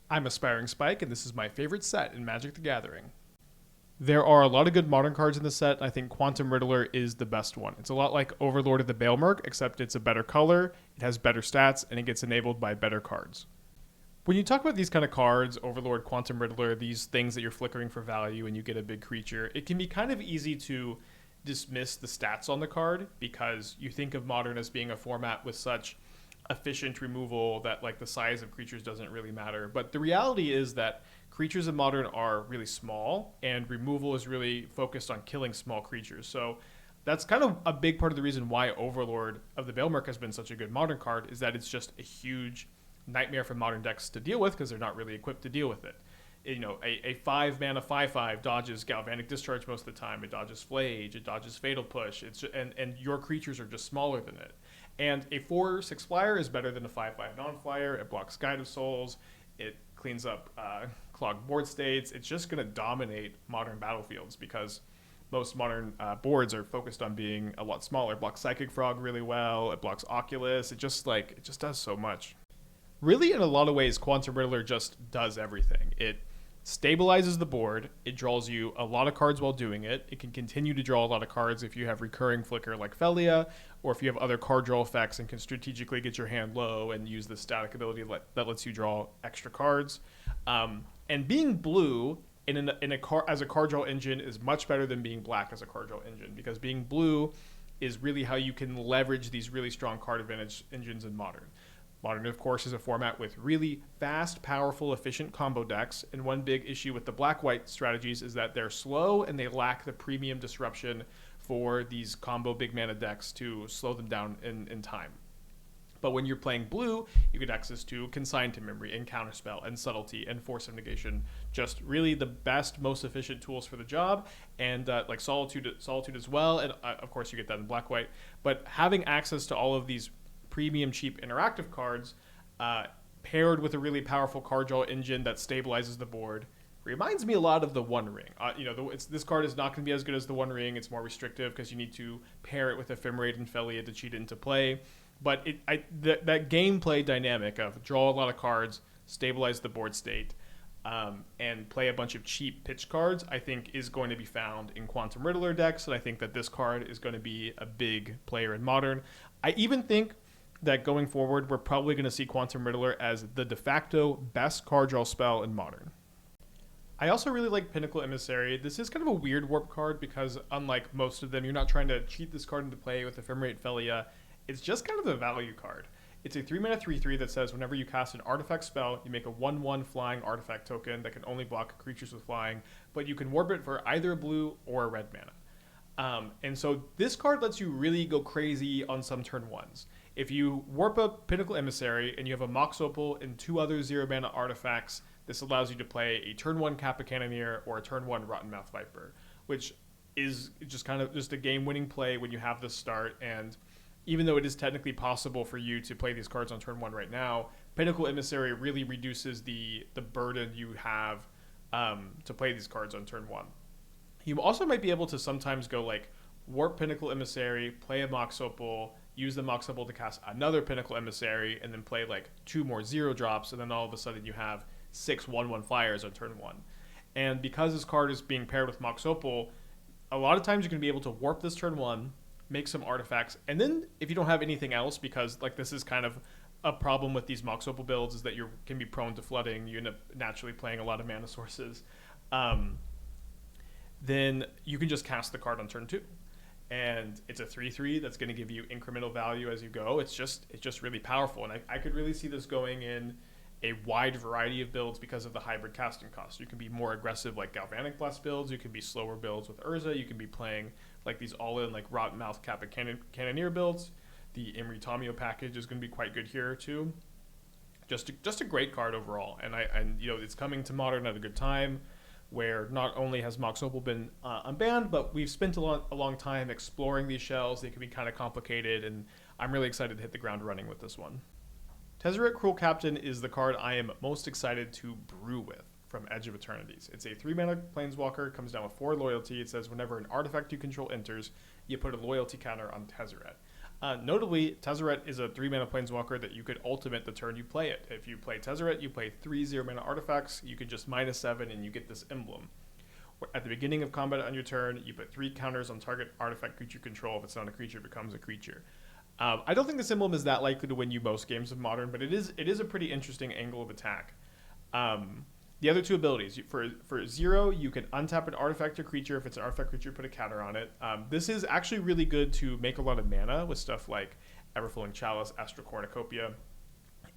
I'm Aspiring Spike, and this is my favorite set in Magic the Gathering. There are a lot of good modern cards in the set. I think Quantum Riddler is the best one. It's a lot like Overlord of the Baelmerk, except it's a better color, it has better stats, and it gets enabled by better cards. When you talk about these kind of cards, Overlord, Quantum Riddler, these things that you're flickering for value and you get a big creature, it can be kind of easy to dismiss the stats on the card because you think of Modern as being a format with such efficient removal that like the size of creatures doesn't really matter. But the reality is that creatures in Modern are really small and removal is really focused on killing small creatures. So that's kind of a big part of the reason why Overlord of the Baelmerk has been such a good Modern card, is that it's just a huge nightmare for Modern decks to deal with because they're not really equipped to deal with it. You know, a 5-mana 5/5 dodges Galvanic Discharge most of the time. It dodges Flage. It dodges Fatal Push. And your creatures are just smaller than it. And a 4/6 flyer is better than a 5/5 non-flyer. It blocks Guide of Souls. It cleans up clogged board states. It's just going to dominate Modern battlefields because most Modern boards are focused on being a lot smaller. It blocks Psychic Frog really well. It blocks Oculus. It just does so much. Really, in a lot of ways, Quantum Riddler just does everything. It stabilizes the board. It draws you a lot of cards while doing it. It can continue to draw a lot of cards if you have recurring flicker like Haliya, or if you have other card draw effects and can strategically get your hand low and use the static ability that lets you draw extra cards. And being blue as a card draw engine is much better than being black as a card draw engine, because being blue is really how you can leverage these really strong card advantage engines in Modern. Modern, of course, is a format with really fast, powerful, efficient combo decks, and one big issue with the black-white strategies is that they're slow and they lack the premium disruption for these combo big mana decks to slow them down in time. But when you're playing blue, you get access to Consign to Memory and Counterspell and Subtlety and Force of Negation, just really the best, most efficient tools for the job, and like Solitude as well, and of course you get that in black-white. But having access to all of these premium cheap interactive cards paired with a really powerful card draw engine that stabilizes the board reminds me a lot of the One Ring. This card is not going to be as good as the One Ring. It's more restrictive because you need to pair it with Ephemerate and Haliya to cheat it into play. But that gameplay dynamic of draw a lot of cards, stabilize the board state, and play a bunch of cheap pitch cards, I think is going to be found in Quantum Riddler decks, and I think that this card is going to be a big player in Modern. I even think that going forward, we're probably going to see Quantum Riddler as the de facto best card draw spell in Modern. I also really like Pinnacle Emissary. This is kind of a weird warp card because unlike most of them, you're not trying to cheat this card into play with Ephemerate Haliya. It's just kind of a value card. It's a 3-mana 3/3 that says whenever you cast an artifact spell, you make a 1/1 flying artifact token that can only block creatures with flying, but you can warp it for either a blue or a red mana. And so this card lets you really go crazy on some turn ones. If you warp up Pinnacle Emissary and you have a Mox Opal and 2 other 0-mana artifacts, this allows you to play a turn 1 Kappa Cannoneer or a turn 1 Rottenmouth Viper, which is just kind of just a game-winning play when you have this start. And even though it is technically possible for you to play these cards on turn 1 right now, Pinnacle Emissary really reduces the burden you have to play these cards on turn 1. You also might be able to sometimes go like warp Pinnacle Emissary, play a Mox Opal, use the Mox Opal to cast another Pinnacle Emissary, and then play like 2 more 0-drops, and then all of a sudden you have 6 1/1 flyers on turn 1. And because this card is being paired with Mox Opal, a lot of times you're going to be able to warp this turn 1, make some artifacts, and then if you don't have anything else, because like this is kind of a problem with these Mox Opal builds is that you can be prone to flooding, you end up naturally playing a lot of mana sources, then you can just cast the card on turn 2. And it's a 3/3 that's going to give you incremental value as you go. It's just really powerful. And I could really see this going in a wide variety of builds because of the hybrid casting cost. You can be more aggressive like Galvanic Blast builds. You can be slower builds with Urza. You can be playing like these all-in like Rottenmouth Kappa Cannoneer builds. The Imri Tomio package is going to be quite good here too. Just a great card overall. And it's coming to Modern at a good time, where not only has Mox Opal been unbanned, but we've spent a long time exploring these shells. They can be kind of complicated, and I'm really excited to hit the ground running with this one. Tezzeret Cruel Captain is the card I am most excited to brew with from Edge of Eternities. It's a 3-mana Planeswalker, comes down with 4 loyalty. It says whenever an artifact you control enters, you put a loyalty counter on Tezzeret. Notably, Tezzeret is a 3-mana planeswalker that you could ultimate the turn you play it. If you play Tezzeret, you play 3 0-mana artifacts, you could just -7 and you get this emblem. At the beginning of combat on your turn, you put 3 counters on target artifact creature control. If it's not a creature, it becomes a creature. I don't think this emblem is that likely to win you most games of Modern, but it is a pretty interesting angle of attack. The other 2 abilities, for 0, you can untap an artifact or creature. If it's an artifact creature, put a counter on it. This is actually really good to make a lot of mana with stuff like Everflowing Chalice, Astral Cornucopia.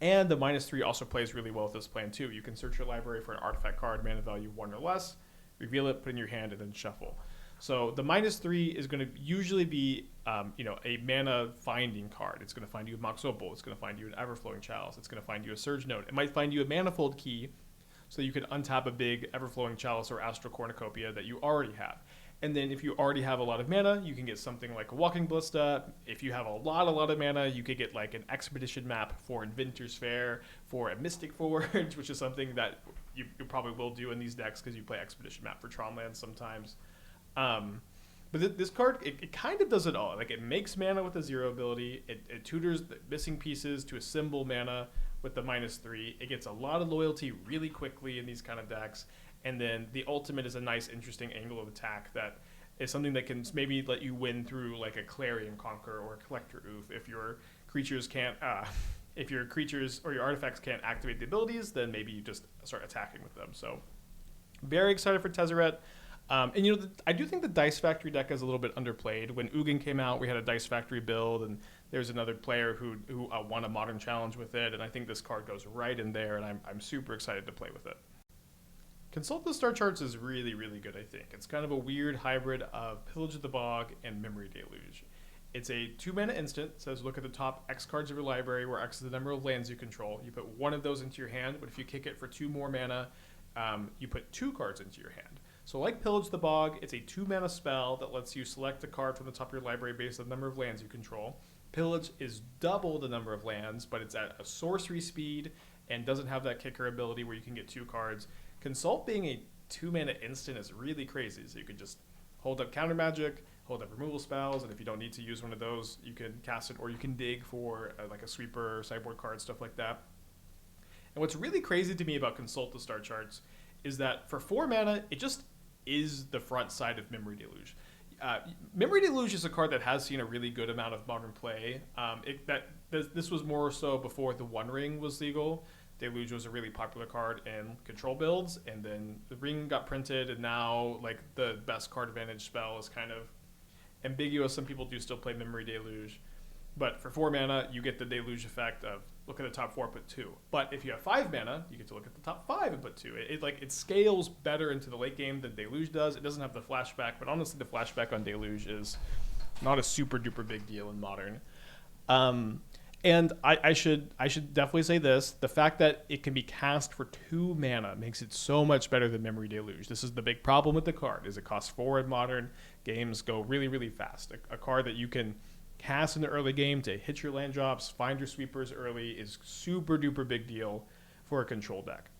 And the -3 also plays really well with this plan too. You can search your library for an artifact card, mana value 1 or less, reveal it, put it in your hand, and then shuffle. So the -3 is going to usually be a mana finding card. It's going to find you a Mox Opal. It's going to find you an Everflowing Chalice. It's going to find you a Surge Node. It might find you a Manifold Key, so you can untap a big Everflowing Chalice or Astral Cornucopia that you already have. And then if you already have a lot of mana, you can get something like a Walking Ballista. If you have a lot of mana, you could get like an Expedition map for Inventor's Fair, for a Mystic Forge, which is something that you probably will do in these decks because you play Expedition map for Tronlands sometimes. But this card, it kind of does it all. Like, it makes mana with the 0 ability. It tutors the missing pieces to assemble mana with the -3. It gets a lot of loyalty really quickly in these kind of decks. And then the ultimate is a nice, interesting angle of attack that is something that can maybe let you win through like a Clarion Conqueror or a Collector Oof. If your creatures can't, if your creatures or your artifacts can't activate the abilities, then maybe you just start attacking with them. So very excited for Tezzeret. And I do think the Dice Factory deck is a little bit underplayed. When Ugin came out, we had a Dice Factory build, and there's another player who won a Modern Challenge with it, and I think this card goes right in there, and I'm super excited to play with it. Consult the Star Charts is really, really good, I think. It's kind of a weird hybrid of Pillage of the Bog and Memory Deluge. It's a 2-mana instant. It says look at the top X cards of your library, where X is the number of lands you control. You put 1 of those into your hand, but if you kick it for 2 more mana, you put 2 cards into your hand. So like Pillage the Bog, it's a 2-mana spell that lets you select a card from the top of your library based on the number of lands you control. Pillage is double the number of lands, but it's at a sorcery speed and doesn't have that kicker ability where you can get 2 cards. Consult being a 2-mana instant is really crazy. So you can just hold up counter magic, hold up removal spells, and if you don't need to use one of those, you can cast it, or you can dig for like a sweeper, sideboard card, stuff like that. And what's really crazy to me about Consult the Star Charts is that for 4 mana, it just is the front side of Memory Deluge. Memory Deluge is a card that has seen a really good amount of modern play. This was more so before the One Ring was legal. Deluge was a really popular card in control builds, and then the Ring got printed, and now like the best card advantage spell is kind of ambiguous. Some people do still play Memory Deluge, but for 4 mana, you get the Deluge effect of look at the top 4, put 2. But if you have 5 mana, you get to look at the top 5 and put 2. It scales better into the late game than Deluge does. It doesn't have the flashback, but honestly, the flashback on Deluge is not a super duper big deal in Modern. And I should definitely say this: the fact that it can be cast for 2 mana makes it so much better than Memory Deluge. This is the big problem with the card: is it costs 4 in Modern. Games go really, really fast. A card that you can cast in the early game to hit your land drops, find your sweepers early is super duper big deal for a control deck.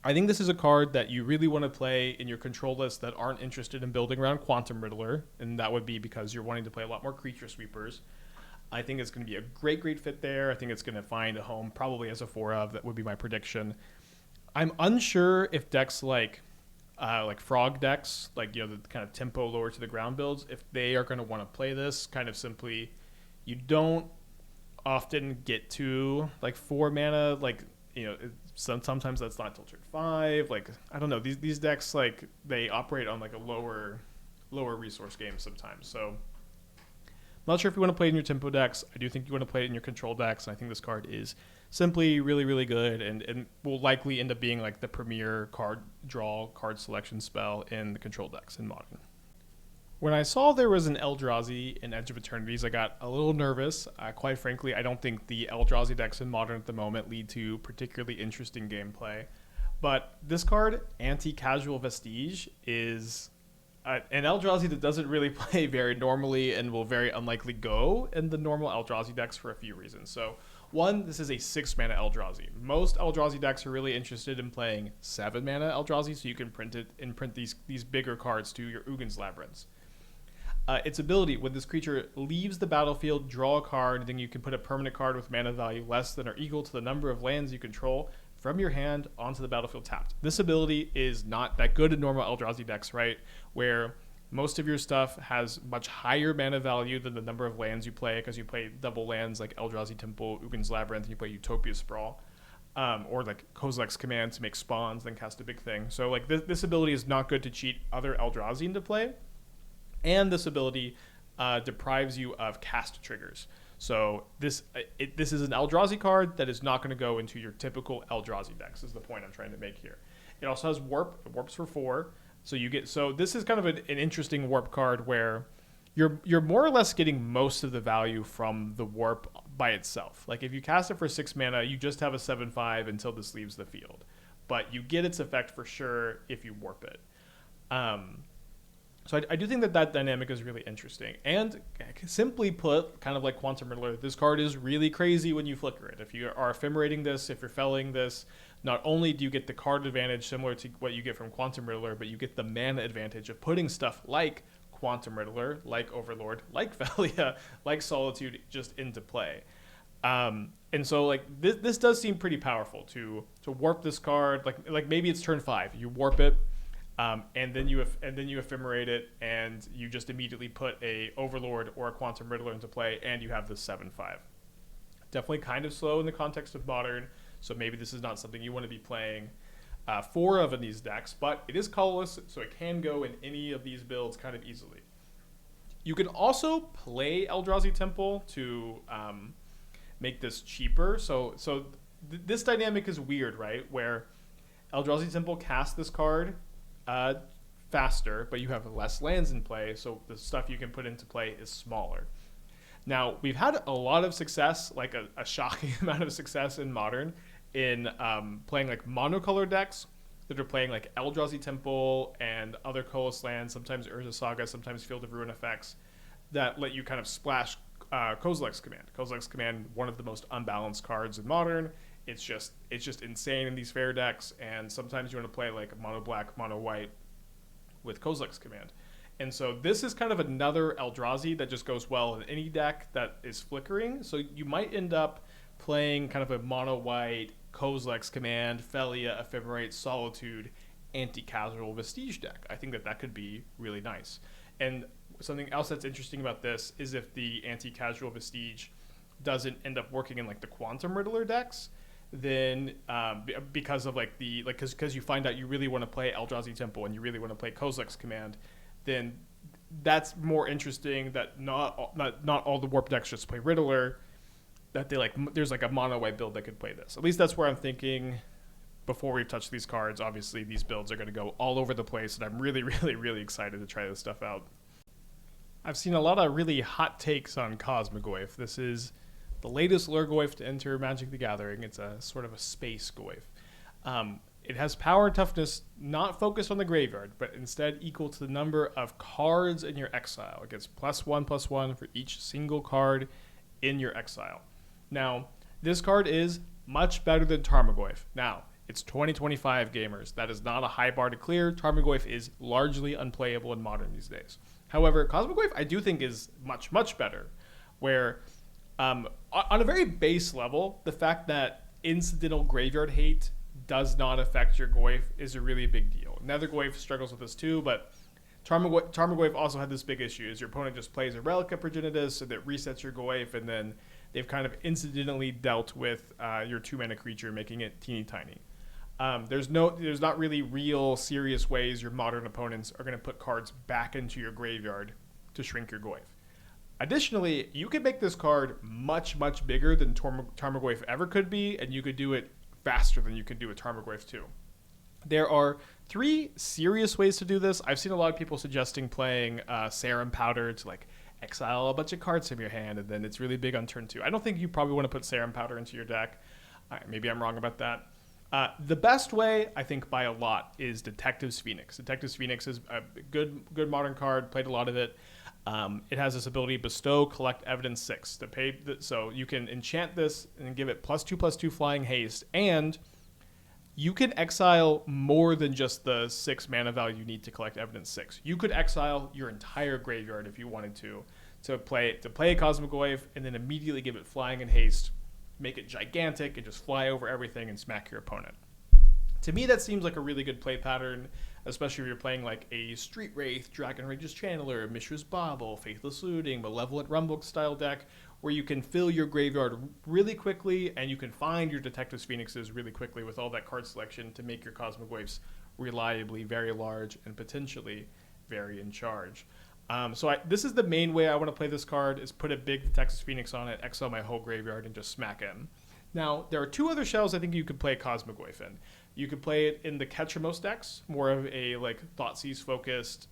I think this is a card that you really want to play in your control lists that aren't interested in building around Quantum Riddler, and that would be because you're wanting to play a lot more creature sweepers. I think it's going to be a great fit there. I think it's going to find a home probably as a 4-of. That would be my prediction. I'm unsure if decks like frog decks, like the kind of tempo lower to the ground builds, if they are going to want to play this kind of simply. You don't often get to like 4 mana, sometimes that's not till turn 5. Like, I don't know, these decks, like, they operate on like a lower resource game sometimes. So I'm not sure if you want to play it in your tempo decks. I do think you want to play it in your control decks, and I think this card is simply really, really good and will likely end up being like the premier card selection spell in the control decks in Modern. When I saw there was an Eldrazi in Edge of Eternities, I got a little nervous. Quite frankly, I don't think the Eldrazi decks in Modern at the moment lead to particularly interesting gameplay. But this card, Anticausal Vestige, is an Eldrazi that doesn't really play very normally and will very unlikely go in the normal Eldrazi decks for a few reasons. So, one, this is a 6-mana Eldrazi. Most Eldrazi decks are really interested in playing 7-mana Eldrazi, so you can print these bigger cards to your Ugin's Labyrinths. Its ability, when this creature leaves the battlefield, draw a card, then you can put a permanent card with mana value less than or equal to the number of lands you control from your hand onto the battlefield tapped. This ability is not that good in normal Eldrazi decks, right? Where most of your stuff has much higher mana value than the number of lands you play, because you play double lands like Eldrazi Temple, Ugin's Labyrinth, and you play Utopia Sprawl. Or like Kozilek's Command to make spawns, then cast a big thing. So like this ability is not good to cheat other Eldrazi into play. And this ability deprives you of cast triggers. So this is an Eldrazi card that is not going to go into your typical Eldrazi decks, is the point I'm trying to make here. It also has Warp. It warps for 4. So this is kind of an interesting Warp card where you're more or less getting most of the value from the Warp by itself. Like if you cast it for 6 mana, you just have a 7/5 until this leaves the field. But you get its effect for sure if you Warp it. So I do think that dynamic is really interesting. And simply put, kind of like Quantum Riddler, this card is really crazy when you flicker it. If you are ephemerating this, if you're felling this, not only do you get the card advantage similar to what you get from Quantum Riddler, but you get the mana advantage of putting stuff like Quantum Riddler, like Overlord, like Haliya, like Solitude just into play. And so like this does seem pretty powerful to warp this card. Like maybe it's turn 5, you warp it. And then you ephemerate it, and you just immediately put a Overlord or a Quantum Riddler into play, and you have the 7/5. Definitely kind of slow in the context of Modern, so maybe this is not something you want to be playing 4 of in these decks, but it is colorless, so it can go in any of these builds kind of easily. You can also play Eldrazi Temple to make this cheaper. So this dynamic is weird, right? Where Eldrazi Temple casts this card faster, but you have less lands in play, so the stuff you can put into play is smaller. Now, we've had a lot of success, like a shocking amount of success in Modern, in playing like monocolor decks that are playing like Eldrazi Temple and other colorless lands, sometimes Urza Saga, sometimes Field of Ruin effects, that let you kind of splash Kozilek's Command. Kozilek's Command, one of the most unbalanced cards in Modern. It's just insane in these fair decks, and sometimes you want to play like mono black, mono white with Kozilek's Command. And so this is kind of another Eldrazi that just goes well in any deck that is flickering. So you might end up playing kind of a mono white Kozilek's Command, Haliya, Ephemerate, Solitude, Anticausal Vestige deck. I think that could be really nice. And something else that's interesting about this is if the Anticausal Vestige doesn't end up working in like the Quantum Riddler decks, then because of because you find out you really want to play Eldrazi Temple and you really want to play Kozilek's Command, then that's more interesting. That not all the Warp decks just play Riddler. That there's like a mono white build that could play this. At least that's where I'm thinking. Before we've touched these cards, obviously these builds are going to go all over the place, and I'm really, really, really excited to try this stuff out. I've seen a lot of really hot takes on Cosmogoyf. This is the latest Lurgoyf to enter Magic the Gathering. It's a sort of a space Goyf. It has power and toughness not focused on the graveyard, but instead equal to the number of cards in your exile. It gets +1/+1 for each single card in your exile. Now, this card is much better than Tarmogoyf. Now, it's 2025 gamers. That is not a high bar to clear. Tarmogoyf is largely unplayable in Modern these days. However, Cosmogoyf I do think is much, much better, where on a very base level, the fact that incidental graveyard hate does not affect your Goyf is a really big deal. Nether Goyf struggles with this too, but Tarmogoyf also had this big issue, is your opponent just plays a Relic of Progenitus and that resets your Goyf, and then they've kind of incidentally dealt with your 2-mana creature, making it teeny tiny. There's not really real serious ways your Modern opponents are going to put cards back into your graveyard to shrink your Goyf. Additionally, you could make this card much, much bigger than Tarmogoyf ever could be, and you could do it faster than you could do with Tarmogoyf 2. There are 3 serious ways to do this. I've seen a lot of people suggesting playing Serum Powder to like exile a bunch of cards from your hand, and then it's really big on turn 2. I don't think you probably want to put Serum Powder into your deck. Maybe I'm wrong about that. The best way, I think by a lot, is Detective's Phoenix. Detective's Phoenix is a good Modern card, played a lot of it. It has this ability, Bestow, Collect Evidence 6. So you can enchant this and give it +2/+2 flying haste, and you can exile more than just the 6 mana value you need to collect Evidence 6. You could exile your entire graveyard if you wanted to play a Cosmogoyf and then immediately give it flying and haste, make it gigantic, and just fly over everything and smack your opponent. To me, that seems like a really good play pattern, especially if you're playing like a Street Wraith, Dragon Rage's Channeler, Mishra's Bauble, Faithless Looting, Malevolent Rumbook style deck, where you can fill your graveyard really quickly and you can find your Detectives Phoenixes really quickly with all that card selection to make your Cosmogoyfs reliably very large and potentially very in charge. This is the main way I want to play this card, is put a big Detectives Phoenix on it, exile my whole graveyard, and just smack him. Now, there are 2 other shells I think you could play Cosmogoyf in. You could play it in the Ketramos decks, more of a like Thoughtseize focused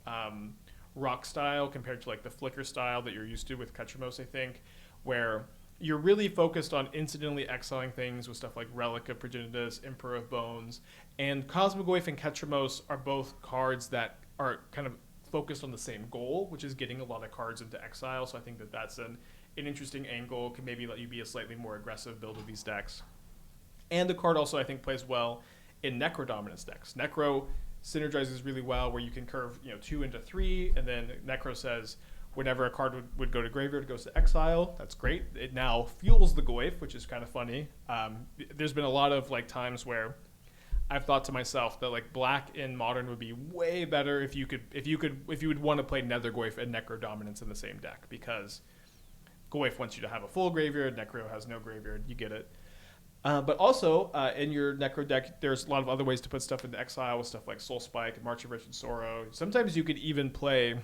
rock style compared to like the Flicker style that you're used to with Ketramos, I think, where you're really focused on incidentally exiling things with stuff like Relic of Progenitus, Emperor of Bones, and Cosmogoyf and Ketramos are both cards that are kind of focused on the same goal, which is getting a lot of cards into exile. So I think that that's an interesting angle, can maybe let you be a slightly more aggressive build of these decks. And the card also I think plays well in Necro Dominance decks. Necro synergizes really well where you can curve 2 into 3, and then Necro says whenever a card would go to graveyard, it goes to exile. That's great. It now fuels the Goyf, which is kind of funny. There's been a lot of like times where I've thought to myself that like black in Modern would be way better if you would want to play Nether Goyf and Necro Dominance in the same deck, because Goyf wants you to have a full graveyard, Necro has no graveyard, you get it. But also, in your Necro deck, there's a lot of other ways to put stuff into exile with stuff like Soul Spike and March of Wretched Sorrow. Sometimes you could even play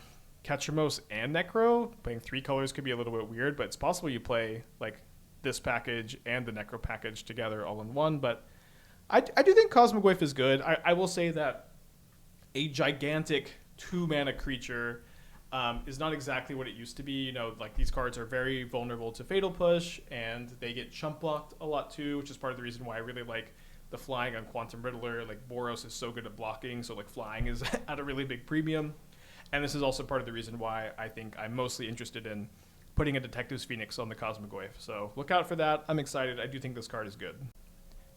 Ketramos and Necro. Playing 3 colors could be a little bit weird, but it's possible you play like this package and the Necro package together all in one. But I do think Cosmogoyf is good. I will say that a gigantic 2-mana creature is not exactly what it used to be. Like these cards are very vulnerable to Fatal Push, and they get chump blocked a lot too, which is part of the reason why I really like the flying on Quantum Riddler. Like Boros is so good at blocking, so like flying is at a really big premium. And this is also part of the reason why I think I'm mostly interested in putting a Detectives Phoenix on the Cosmogoyf. So look out for that. I'm excited. I do think this card is good.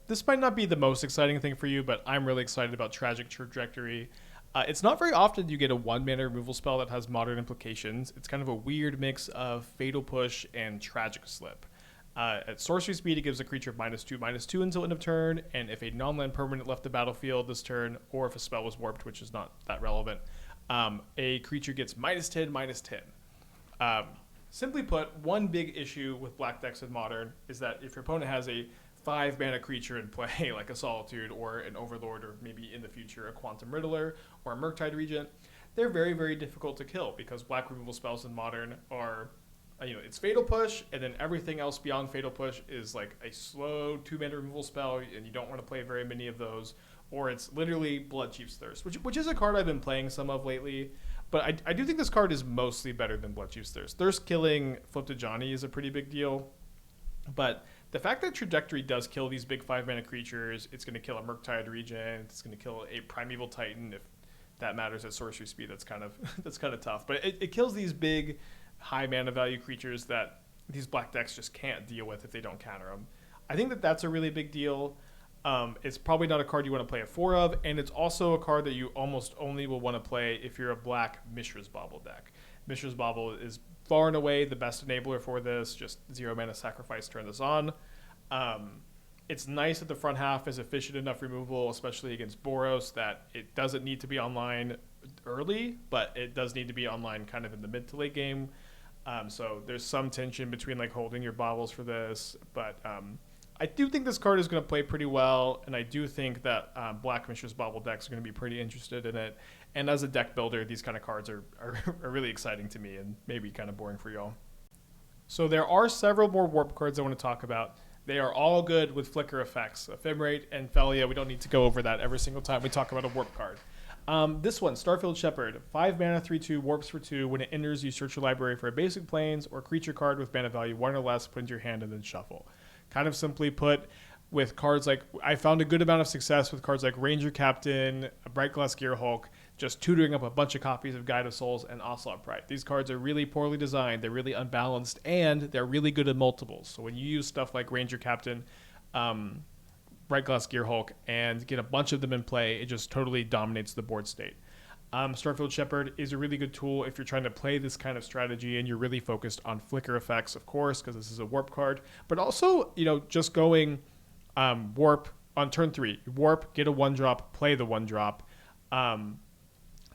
This might not be the most exciting thing for you, but I'm really excited about Tragic Trajectory. It's not very often you get a 1-mana removal spell that has modern implications. It's kind of a weird mix of Fatal Push and Tragic Slip. At sorcery speed, it gives a creature -2/-2 until end of turn, and if a non-land permanent left the battlefield this turn, or if a spell was warped, which is not that relevant, a creature gets -10/-10. Simply put, one big issue with black decks in Modern is that if your opponent has a 5-mana creature in play, like a Solitude or an Overlord, or maybe in the future a Quantum Riddler or a Murktide Regent, they're very, very difficult to kill, because black removal spells in Modern are, it's Fatal Push, and then everything else beyond Fatal Push is like a slow 2-mana removal spell, and you don't want to play very many of those, or it's literally Bloodchief's Thirst, which is a card I've been playing some of lately, but I do think this card is mostly better than Bloodchief's Thirst. Thirst killing Flip to Johnny is a pretty big deal, but the fact that Trajectory does kill these big 5-mana creatures, it's going to kill a Murktide Regent, it's going to kill a Primeval Titan, if that matters at sorcery speed. That's kind of tough. But it kills these big, high mana value creatures that these black decks just can't deal with if they don't counter them. I think that that's a really big deal. It's probably not a card you want to play a 4 of, and it's also a card that you almost only will want to play if you're a black Mishra's Bauble deck. Mishra's Bauble is far and away the best enabler for this. Just 0-mana sacrifice, turn this on. It's nice that the front half is efficient enough removal, especially against Boros, that it doesn't need to be online early, but it does need to be online kind of in the mid to late game. So there's some tension between like holding your baubles for this, but I do think this card is going to play pretty well, and I do think that Black Mishra's Bauble decks are going to be pretty interested in it. And as a deck builder, these kind of cards are really exciting to me, and maybe kind of boring for y'all. So there are several more warp cards I want to talk about. They are all good with flicker effects. Ephemerate and Haliya, we don't need to go over that every single time we talk about a warp card. This one, Starfield Shepherd, 5 mana, 3/2, warps for 2. When it enters, you search your library for a basic plains or creature card with mana value 1 or less, put into your hand, and then shuffle. Kind of simply put, with cards like, I found a good amount of success with cards like Ranger Captain, Bright Glass Gear Hulk, just tutoring up a bunch of copies of Guide of Souls and Ocelot Pride. These cards are really poorly designed, they're really unbalanced, and they're really good at multiples. So when you use stuff like Ranger Captain, Bright Glass Gear Hulk and get a bunch of them in play, it just totally dominates the board state. Starfield Shepherd is a really good tool if you're trying to play this kind of strategy and you're really focused on flicker effects, of course, because this is a warp card. But also, just going warp on turn 3. Warp, get a 1-drop, play the 1-drop.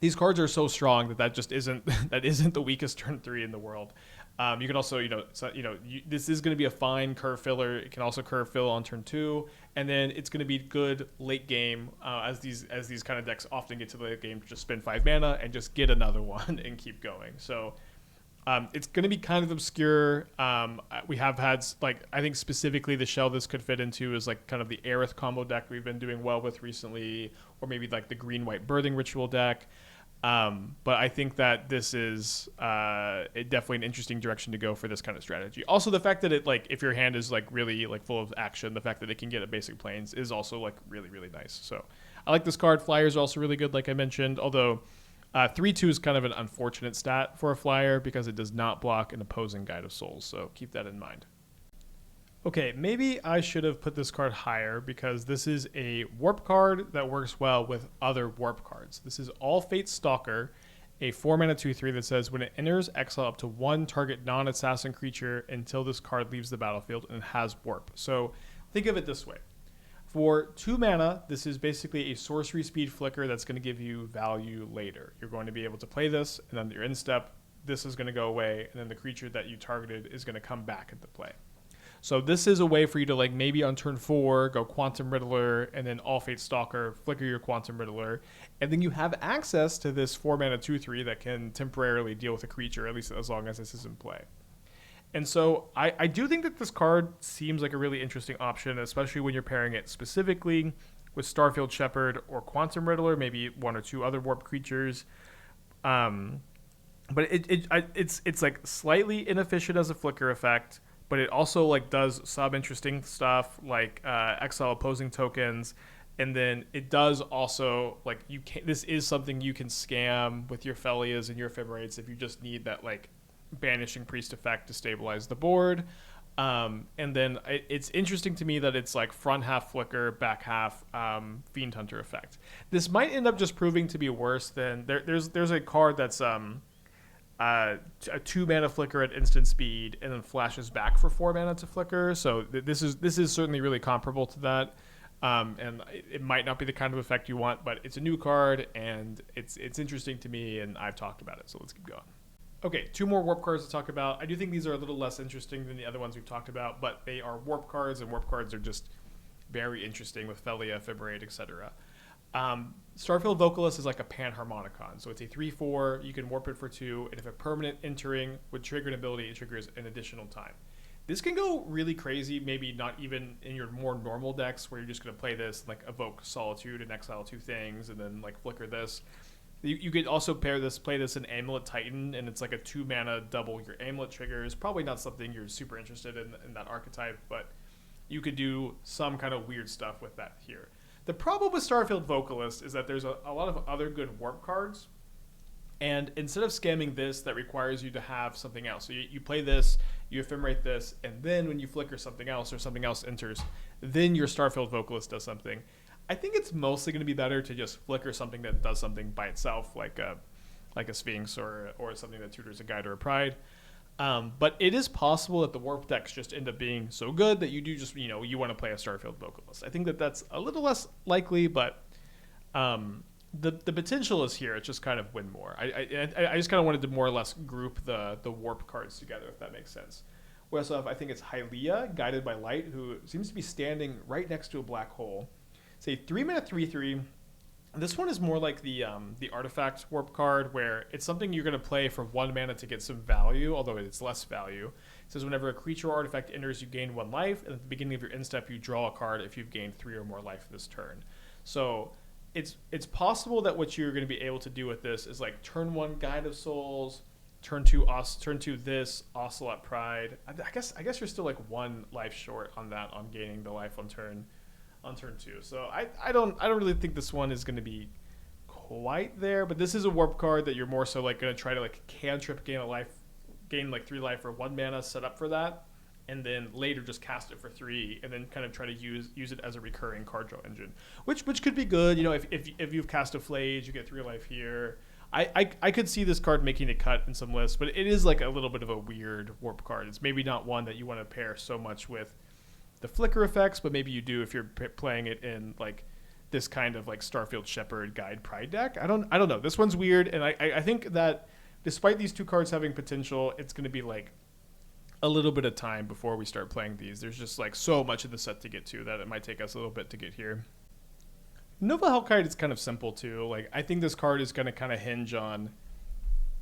These cards are so strong that just isn't the weakest turn 3 in the world. You can also, this is going to be a fine curve filler. It can also curve fill on turn 2, and then it's going to be good late game as these kind of decks often get to the late game. Just spend 5 mana and just get another one and keep going. So it's going to be kind of obscure. We have had I think specifically the shell this could fit into is kind of the Aerith combo deck we've been doing well with recently, or maybe the green-white birthing ritual deck. But I think that this is definitely an interesting direction to go for this kind of strategy. Also, the fact that it if your hand is really full of action, the fact that it can get a basic planes is also really, really nice. So I like this card. Flyers are also really good, like I mentioned, although 3/2 is kind of an unfortunate stat for a flyer because it does not block an opposing Guide of Souls. So keep that in mind. Okay, maybe I should have put this card higher because this is a warp card that works well with other warp cards. This is All Fate Stalker, a 4-mana 2/3 that says when it enters, exile up to 1 target non-assassin creature until this card leaves the battlefield and has warp. So think of it this way. For 2 mana, this is basically a sorcery speed flicker that's going to give you value later. You're going to be able to play this, and then your end step, this is going to go away, and then the creature that you targeted is going to come back into play. So this is a way for you to maybe on turn 4 go Quantum Riddler and then All Fate Stalker, flicker your Quantum Riddler, and then you have access to this 4-mana 2/3 that can temporarily deal with a creature, at least as long as this is in play. And so I do think that this card seems like a really interesting option, especially when you're pairing it specifically with Starfield Shepherd or Quantum Riddler, maybe 1 or 2 other warp creatures. But it's slightly inefficient as a flicker effect. But it also does some interesting stuff like exile opposing tokens, and then it does also this is something you can scam with your Fellias and your Ephemerates if you just need that banishing priest effect to stabilize the board. And then it's interesting to me that it's front half flicker, back half Fiend Hunter effect. This might end up just proving to be worse than there's a card that's a 2-mana flicker at instant speed and then flashes back for 4 mana to flicker. So this is certainly really comparable to that. And it might not be the kind of effect you want, but it's a new card and it's interesting to me, and I've talked about it. So let's keep going. Okay, 2 more warp cards to talk about. I do think these are a little less interesting than the other ones we've talked about, but they are warp cards, and warp cards are just very interesting with Haliya, Ephemerate, etc. Starfield Volcalist is like a Panharmonicon. So it's a 3/4, you can warp it for 2, and if a permanent entering would trigger an ability, it triggers an additional time. This can go really crazy, maybe not even in your more normal decks where you're just going to play this, evoke Solitude and exile 2 things, and then flicker this. You could also play this in Amulet Titan, and it's a 2-mana double your Amulet triggers. Probably not something you're super interested in that archetype, but you could do some kind of weird stuff with that here. The problem with Starfield Volcalist is that there's a lot of other good warp cards, and instead of scamming this, that requires you to have something else. So you play this, you ephemerate this, and then when you flicker something else or something else enters, then your Starfield Volcalist does something. I think it's mostly going to be better to just flicker something that does something by itself, like a Sphinx or something that tutors a Guide or a Pride. But it is possible that the warp decks just end up being so good that you do just, you want to play a Starfield Volcalist. I think that that's a little less likely, but the potential is here. It's just kind of win more. I just kind of wanted to more or less group the warp cards together, if that makes sense. We also have, I think it's Haliya, Guided by Light, who seems to be standing right next to a black hole. It's a 3-mana 3/3. This one is more like the Artifact warp card, where it's something you're going to play for 1 mana to get some value, although it's less value. It says whenever a creature or artifact enters, you gain 1 life, and at the beginning of your end step, you draw a card if you've gained 3 or more life this turn. So it's possible that what you're going to be able to do with this is turn 1 Guide of Souls, turn 2 this Ocelot Pride. I guess you're still 1 life short on that, on gaining the life on turn 2. So I don't really think this one is going to be quite there, but this is a warp card that you're more so going to try to cantrip gain 3 life or 1 mana set up for that. and then later just cast it for 3, and then kind of try to use it as a recurring card draw engine, which could be good. You know, if you've cast a Flage, you get 3 life here. I could see this card making a cut in some lists, but it is like a little bit of a weird warp card. It's maybe not one that you want to pair so much with the flicker effects, but maybe you do if you're playing it in like this kind of like Starfield Shepherd Guide Pride deck. I don't know. This one's weird, and I think that despite these 2 cards having potential, it's going to be like a little bit of time before we start playing these. There's just like so much of the set to get to that it might take us a little bit to get here. Nova Hellkite is kind of simple too. Like, I think this card is going to kind of hinge on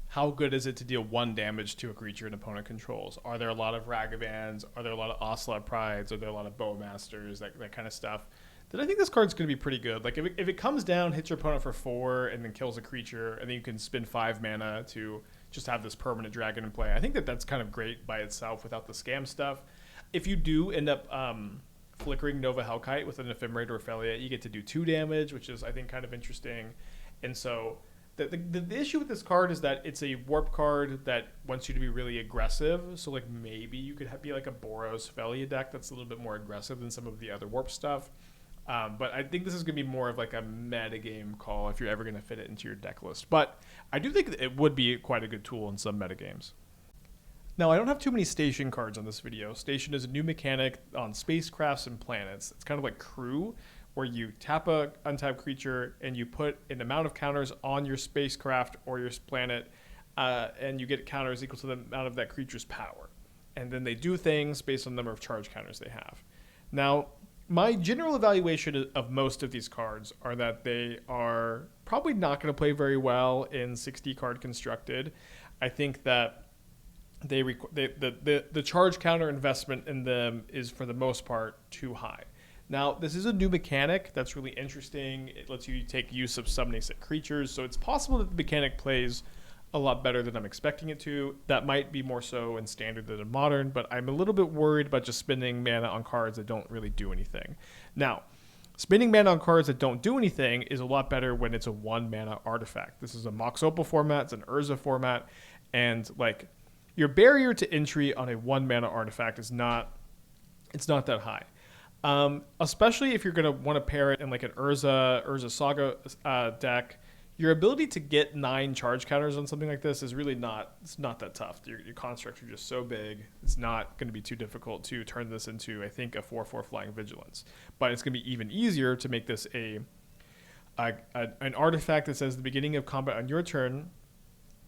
how good is it to deal 1 damage to a creature an opponent controls. Are there a lot of Ragavans? Are there a lot of Ocelot Prides? Are there a lot of Bowmasters? That kind of stuff. Then I think this card's going to be pretty good. Like, if it comes down, hits your opponent for 4, and then kills a creature, and then you can spend 5 mana to just have this permanent dragon in play, I think that's kind of great by itself without the scam stuff. If you do end up flickering Nova Hellkite with an Ephemerate or Ophelia, you get to do 2 damage, which is, I think, kind of interesting. And so the issue with this card is that it's a warp card that wants you to be really aggressive. So like maybe you could be like a Boros Ophelia deck that's a little bit more aggressive than some of the other warp stuff. But I think this is going to be more of like a metagame call if you're ever going to fit it into your deck list. But I do think it would be quite a good tool in some metagames. Now, I don't have too many station cards on this video. Station is a new mechanic on spacecrafts and planets. It's kind of like Crew, where you tap a untapped creature and you put an amount of counters on your spacecraft or your planet, and you get counters equal to the amount of that creature's power. And then they do things based on the number of charge counters they have. Now, my general evaluation of most of these cards are that they are probably not going to play very well in 60 card constructed. I think that the charge counter investment in them is for the most part too high. Now, this is a new mechanic that's really interesting. It lets you take use of summoning set creatures, so it's possible that the mechanic plays a lot better than I'm expecting it to. That might be more so in standard than in modern, but I'm a little bit worried about just spending mana on cards that don't really do anything. Now, spending mana on cards that don't do anything is a lot better when it's a 1 mana artifact. This is a Mox Opal format, it's an Urza format, and like your barrier to entry on a 1 mana artifact is not that high. Especially if you're going to want to pair it in like an Urza Saga deck. Your ability to get 9 charge counters on something like this is really not that tough. Your constructs are just so big, it's not going to be too difficult to turn this into, I think, a 4/4 Flying Vigilance. But it's going to be even easier to make this an artifact that says the beginning of combat on your turn,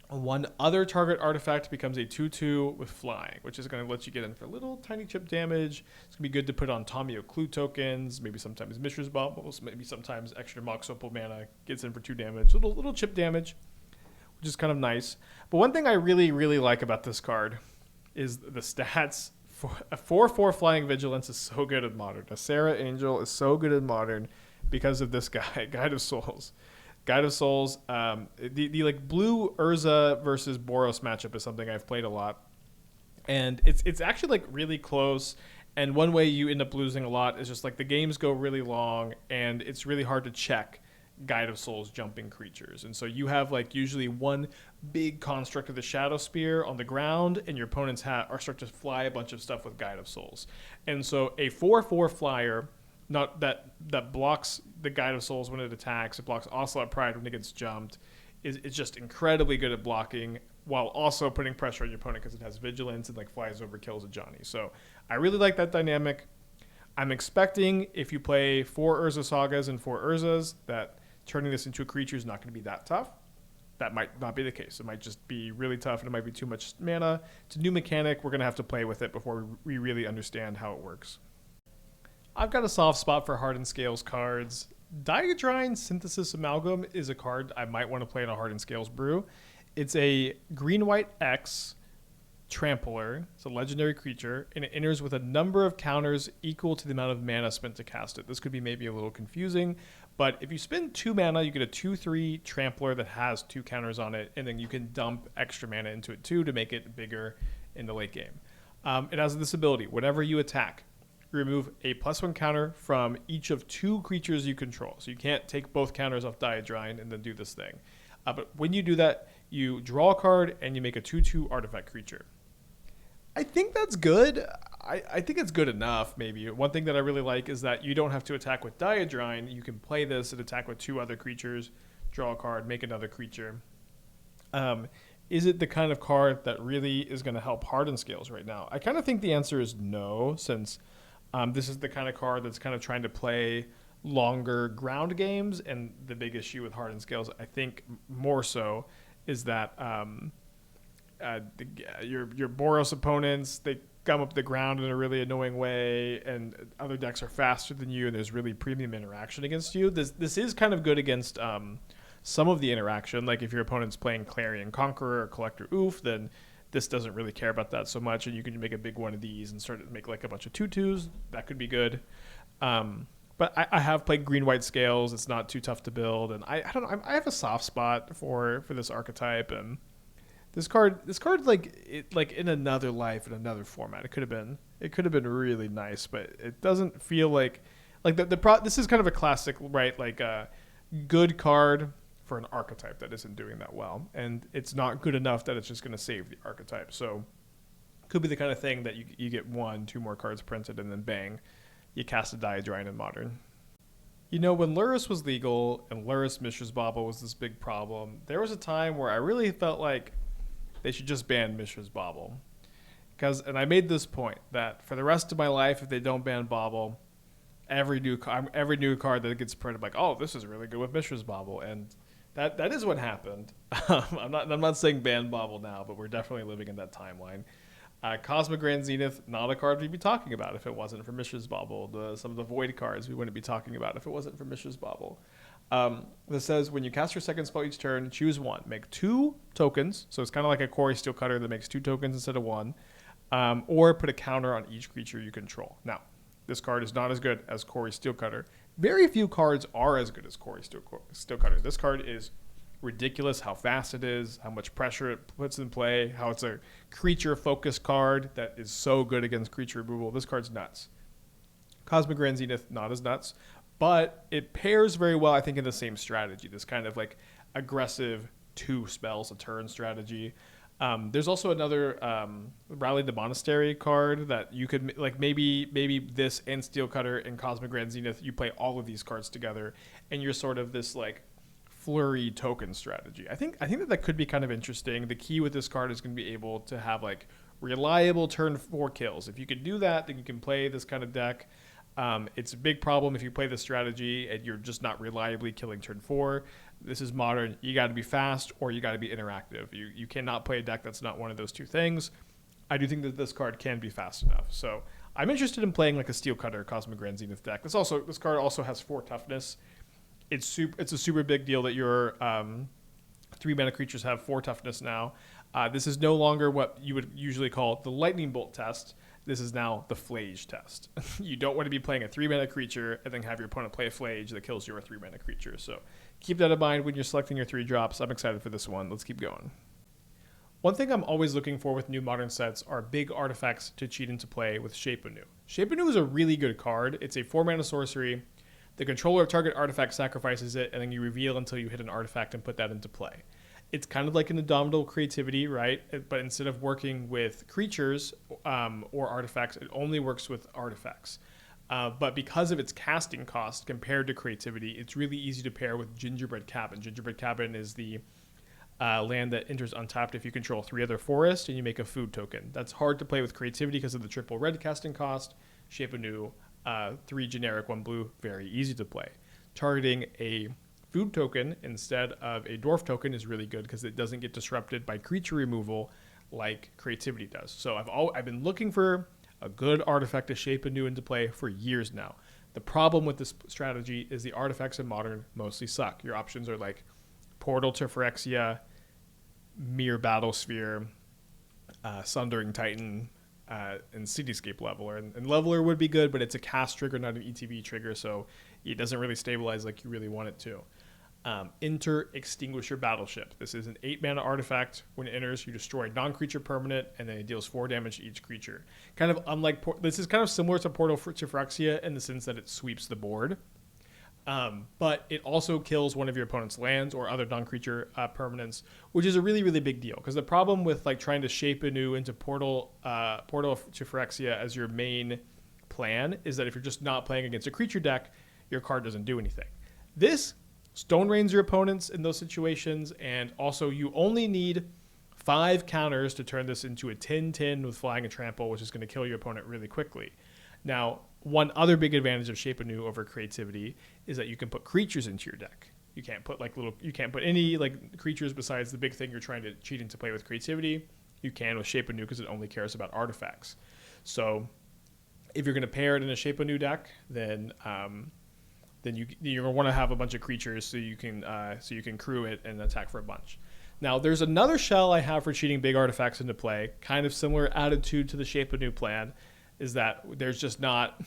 1 other target artifact becomes a 2/2 with flying, which is going to let you get in for little tiny chip damage. It's going to be good to put on Tomio Clue tokens, maybe sometimes Mishra's Baubles, maybe sometimes extra Mox Opal mana gets in for 2 damage. Little chip damage, which is kind of nice. But one thing I really, really like about this card is the stats. A 4/4 Flying Vigilance is so good in Modern. A Sarah Angel is so good in Modern because of this guy, Guide of Souls. Guide of Souls, the like blue Urza versus Boros matchup is something I've played a lot, and it's actually like really close. And one way you end up losing a lot is just like the games go really long, and it's really hard to check Guide of Souls jumping creatures. And so you have like usually one big construct of the Shadow Spear on the ground, and your opponents are start to fly a bunch of stuff with Guide of Souls. And so a 4/4 flyer. Not that blocks the Guide of Souls when it attacks. It blocks Ocelot Pride when it gets jumped. It's just incredibly good at blocking while also putting pressure on your opponent because it has vigilance and like flies over, kills a Johnny. So I really like that dynamic. I'm expecting if you play 4 Urza Sagas and 4 Urzas that turning this into a creature is not going to be that tough. That might not be the case. It might just be really tough and it might be too much mana. It's a new mechanic. We're going to have to play with it before we really understand how it works. I've got a soft spot for Hardened Scales cards. Dyadrine Synthesis Amalgam is a card I might want to play in a Hardened Scales brew. It's a green-white X Trampler. It's a legendary creature, and it enters with a number of counters equal to the amount of mana spent to cast it. This could be maybe a little confusing, but if you spend 2 mana, you get a 2/3 Trampler that has 2 counters on it, and then you can dump extra mana into it too to make it bigger in the late game. It has this ability. Whenever you attack, remove a +1 counter from each of 2 creatures you control. So you can't take both counters off Dyadrine and then do this thing. But when you do that, you draw a card and you make a 2/2 artifact creature. I think that's good. I think it's good enough, maybe. One thing that I really like is that you don't have to attack with Dyadrine. You can play this and attack with 2 other creatures, draw a card, make another creature. Is it the kind of card that really is going to help Hardened Scales right now? I kind of think the answer is no, since this is the kind of card that's kind of trying to play longer ground games, and the big issue with Hardened Scales, I think more so, is that your Boros opponents, they come up the ground in a really annoying way, and other decks are faster than you, and there's really premium interaction against you. This is kind of good against some of the interaction. Like if your opponent's playing Clarion Conqueror or Collector Oof, then this doesn't really care about that so much, and you can make a big one of these and start to make like a bunch of 2/2s. That could be good. But I have played green-white scales. It's not too tough to build, and I don't know. I have a soft spot for this archetype, and this card like in another life, in another format, it could have been really nice, but it doesn't feel like this is kind of a classic, right? Like a good card for an archetype that isn't doing that well, and it's not good enough that it's just going to save the archetype. So could be the kind of thing that you get 1-2 more cards printed, and then bang, you cast a Dyadrine in Modern. You know, when Lurrus was legal and Lurrus Mishra's Bauble was this big problem, there was a time where I really felt like they should just ban Mishra's Bauble. And I made this point that for the rest of my life, if they don't ban Bauble, every new card that gets printed, I'm like, oh, this is really good with Mishra's Bauble, and that is what happened. I'm not saying ban Bauble now, but we're definitely living in that timeline. Cosmogrand Zenith, not a card we'd be talking about if it wasn't for Mishra's Bauble. Some of the Void cards we wouldn't be talking about if it wasn't for Mishra's Bauble. This says, when you cast your second spell each turn, choose 1. Make 2 tokens, so it's kind of like a Quarry Steelcutter that makes 2 tokens instead of 1, or put a counter on each creature you control. Now, this card is not as good as Quarry Steelcutter. Very few cards are as good as Quarry Steelcutter. This card is ridiculous, how fast it is, how much pressure it puts in play, how it's a creature-focused card that is so good against creature removal. This card's nuts. Cosmogrand Zenith, not as nuts, but it pairs very well, I think, in the same strategy, this kind of like aggressive 2 spells a turn strategy. There's also another Rally the Monastery card that you could, like, maybe this and Steelcutter and Cosmogrand Zenith, you play all of these cards together, and you're sort of this like flurry token strategy. I think that could be kind of interesting. The key with this card is going to be able to have like reliable turn 4 kills. If you can do that, then you can play this kind of deck. It's a big problem if you play this strategy and you're just not reliably killing turn 4. This is Modern. You got to be fast or you got to be interactive. You cannot play a deck that's not one of those 2 things. I do think that this card can be fast enough. So I'm interested in playing like a Steelcutter Cosmogrand Zenith deck. This card also has 4 toughness. It's a super big deal that your 3 mana creatures have 4 toughness now. This is no longer what you would usually call the Lightning Bolt test. This is now the Flage test. You don't want to be playing a 3 mana creature and then have your opponent play a Flage that kills your 3 mana creature. So keep that in mind when you're selecting your 3 drops. I'm excited for this one. Let's keep going. One thing I'm always looking for with new Modern sets are big artifacts to cheat into play with Shape Anew. Shape Anew is a really good card. It's a 4 mana sorcery. The controller of target artifact sacrifices it, and then you reveal until you hit an artifact and put that into play. It's kind of like an Indomitable Creativity, right? But instead of working with creatures or artifacts, it only works with artifacts. But because of its casting cost compared to Creativity, it's really easy to pair with Gingerbread Cabin. Gingerbread Cabin is the land that enters untapped if you control 3 other forests and you make a food token. That's hard to play with Creativity because of the triple red casting cost. Shape Anew, 3 generic, 1 blue, very easy to play. Targeting a food token instead of a dwarf token is really good because it doesn't get disrupted by creature removal like Creativity does. So I've been looking for a good artifact to Shape Anew into play for years now. The problem with this strategy is the artifacts in Modern mostly suck. Your options are like Portal to Phyrexia, Mere Battlesphere, Sundering Titan, and Cityscape Leveler. And Leveler would be good, but it's a cast trigger, not an ETB trigger, so it doesn't really stabilize like you really want it to. Enter Extinguisher Battleship. This is an 8 mana artifact. When it enters, you destroy a non-creature permanent, and then it deals 4 damage to each creature. Kind of unlike, this is kind of similar to Portal to Phyrexia in the sense that it sweeps the board. But it also kills one of your opponent's lands or other non-creature permanents, which is a really, really big deal. Because the problem with like trying to shape Anew into Portal to Phyrexia as your main plan is that if you're just not playing against a creature deck, your card doesn't do anything. This Stone Rains your opponents in those situations, and also you only need 5 counters to turn this into a 10/10 with Flying and Trample, which is going to kill your opponent really quickly. Now, one other big advantage of Shape Anew over Creativity is that you can put creatures into your deck. You can't put any like creatures besides the big thing you're trying to cheat into play with Creativity. You can with Shape Anew because it only cares about artifacts. So if you're going to pair it in a Shape Anew deck, then you're going to want to have a bunch of creatures so you can crew it and attack for a bunch. Now, there's another shell I have for cheating big artifacts into play, kind of similar attitude to the Shape Anew plan, is that there's just not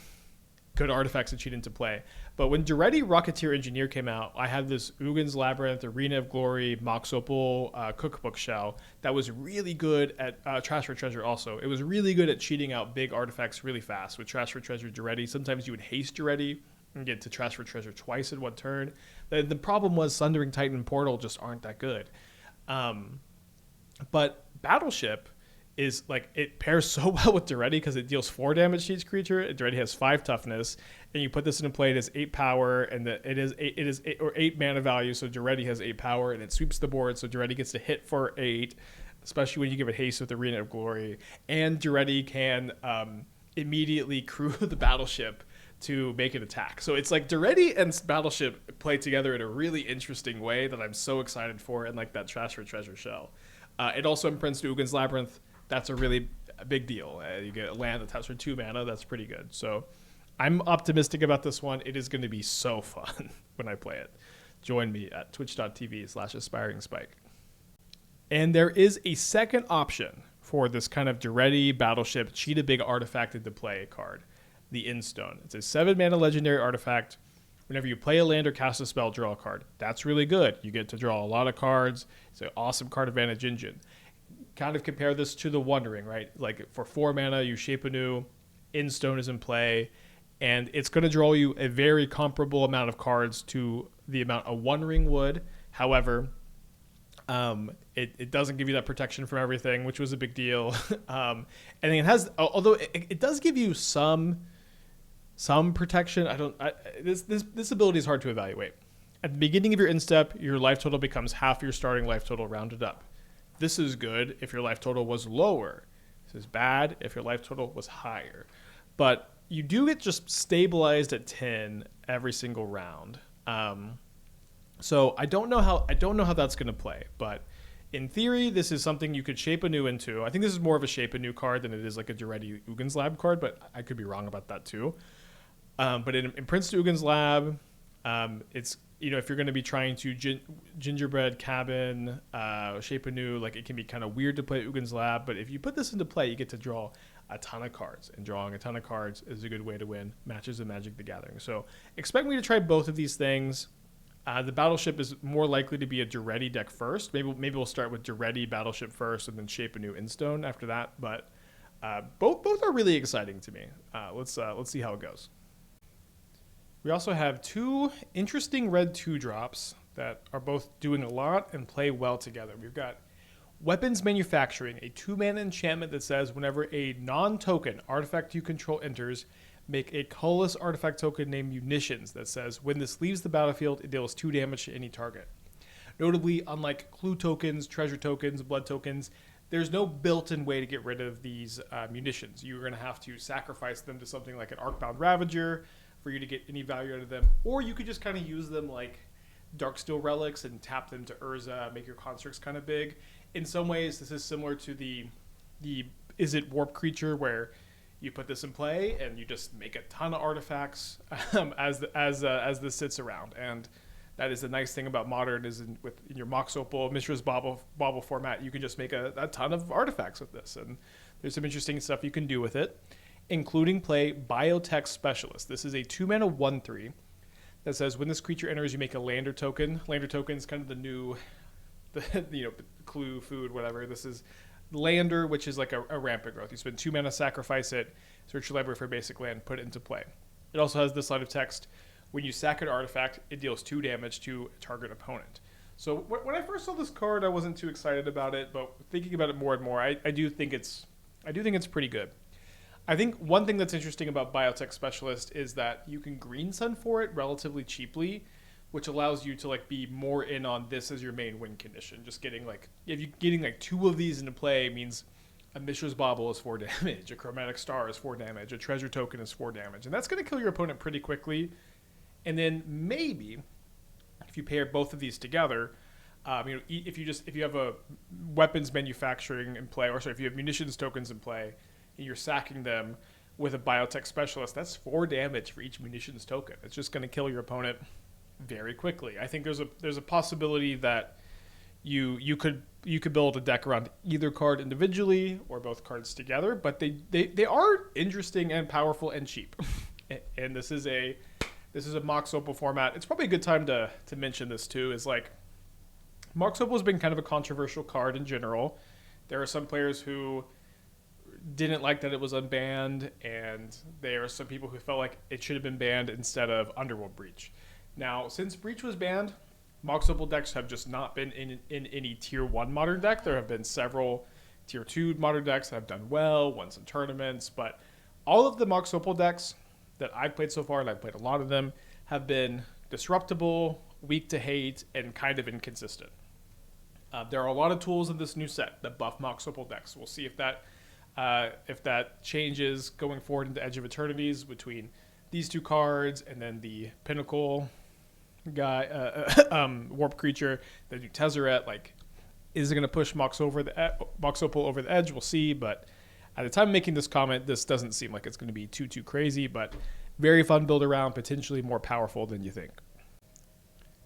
good artifacts to cheat into play. But when Duretti Rocketeer Engineer came out, I had this Ugin's Labyrinth, Arena of Glory, Mox Opal cookbook shell that was really good at Trash for Treasure also. It was really good at cheating out big artifacts really fast with Trash for Treasure Duretti. Sometimes you would haste Duretti and get to Trash for Treasure twice in one turn. The problem was Sundering Titan and Portal just aren't that good. But Battleship is like, it pairs so well with Duretti because it deals 4 damage to each creature. Duretti has 5 toughness, and you put this into play. It has 8 power, and it is 8 mana value. So Duretti has 8 power, and it sweeps the board. So Duretti gets to hit for 8, especially when you give it haste with Arena of Glory. And Duretti can immediately crew the Battleship to make an attack. So it's like Duretti and Battleship play together in a really interesting way that I'm so excited for, and like that Trash for Treasure shell. It also imprints to Ugin's Labyrinth. That's a really big deal. You get a land that taps for 2 mana. That's pretty good. So I'm optimistic about this one. It is going to be so fun when I play it. Join me at twitch.tv/aspiringspike. And there is a second option for this kind of Duretti Battleship cheat a big artifact into play card, the Endstone. It's a 7 mana legendary artifact. Whenever you play a land or cast a spell, draw a card. That's really good. You get to draw a lot of cards. It's an awesome card advantage engine. Kind of compare this to the Wondering, right? Like for 4 mana, you Shape Anew, Endstone is in play, and it's going to draw you a very comparable amount of cards to the amount a Wondering would. However, it doesn't give you that protection from everything, which was a big deal. And it has, although it does give you some protection. This ability is hard to evaluate. At the beginning of your instep, your life total becomes half your starting life total rounded up. This is good if your life total was lower. This is bad if your life total was higher. But you do get just stabilized at 10 every single round. So I don't know how that's going to play, but in theory, this is something you could Shape Anew into. I think this is more of a Shape Anew card than it is like a Duretti Ugins Lab card, but I could be wrong about that too. But in Prince to Ugins Lab, it's, if you're going to be trying to gingerbread cabin, Shape Anew, like it can be kind of weird to play Ugins Lab, but if you put this into play, you get to draw a ton of cards, and drawing a ton of cards is a good way to win matches of Magic the Gathering. So expect me to try both of these things. The Battleship is more likely to be a Duretti deck first. Maybe we'll start with Duretti Battleship first, and then Shape Anew Endstone after that. But both are really exciting to me. Let's see how it goes. We also have 2 interesting red 2-drops that are both doing a lot and play well together. We've got Weapons Manufacturing, a 2-mana enchantment that says whenever a non-token artifact you control enters, make a colorless artifact token named Munitions that says when this leaves the battlefield, it deals 2 damage to any target. Notably, unlike clue tokens, treasure tokens, blood tokens, there's no built-in way to get rid of these munitions. You're going to have to sacrifice them to something like an Arcbound Ravager for you to get any value out of them, or you could just kind of use them like Darksteel relics and tap them to Urza, make your constructs kind of big. In some ways, this is similar to the Is It Warp creature, where you put this in play and you just make a ton of artifacts as this sits around. And that is the nice thing about Modern, is in your Mox Opal, Mishra's Bauble format, you can just make a ton of artifacts with this. And there's some interesting stuff you can do with it, including play Biotech Specialist. This is a 2-mana 1/3 that says when this creature enters, you make a lander token. Lander token is kind of the new, clue, food, whatever. This is Lander, which is like a rampant growth. You spend 2 mana, sacrifice it, search your library for a basic land, put it into play. It also has this line of text: When you sack an artifact, it deals 2 damage to a target opponent. So when I first saw this card, I wasn't too excited about it, but thinking about it more and more, I do think it's pretty good. I think one thing that's interesting about Biotech Specialist is that you can green sun for it relatively cheaply, which allows you to like be more in on this as your main win condition. Just getting like, if you're getting like 2 of these into play means a Mishra's Bauble is 4 damage, a Chromatic Star is 4 damage, a Treasure Token is 4 damage, and that's going to kill your opponent pretty quickly. And then maybe if you pair both of these together, if you have a weapons manufacturing in play, or sorry, if you have munitions tokens in play, and you're sacking them with a Biotech Specialist, that's 4 damage for each munitions token. It's just going to kill your opponent very quickly. I think there's a possibility that you could build a deck around either card individually or both cards together, but they are interesting and powerful and cheap. And this is a Mox Opal format. It's probably a good time to mention this too, is like Mox Opal has been kind of a controversial card in general. There are some players who didn't like that it was unbanned, and there are some people who felt like it should have been banned instead of Underworld Breach. Now, since Breach was banned, Mox Opal decks have just not been in any Tier 1 Modern deck. There have been several Tier 2 Modern decks that have done well, won some tournaments, but all of the Mox Opal decks that I've played so far, and I've played a lot of them, have been disruptible, weak to hate, and kind of inconsistent. There are a lot of tools in this new set that buff Mox Opal decks. We'll see if that changes going forward into Edge of Eternities between these 2 cards and then the Pinnacle guy, Warp Creature, the new Tezzeret. Like, is it going to push Mox Opal over the edge? We'll see, but at the time of making this comment, this doesn't seem like it's going to be too crazy, but very fun build around, potentially more powerful than you think.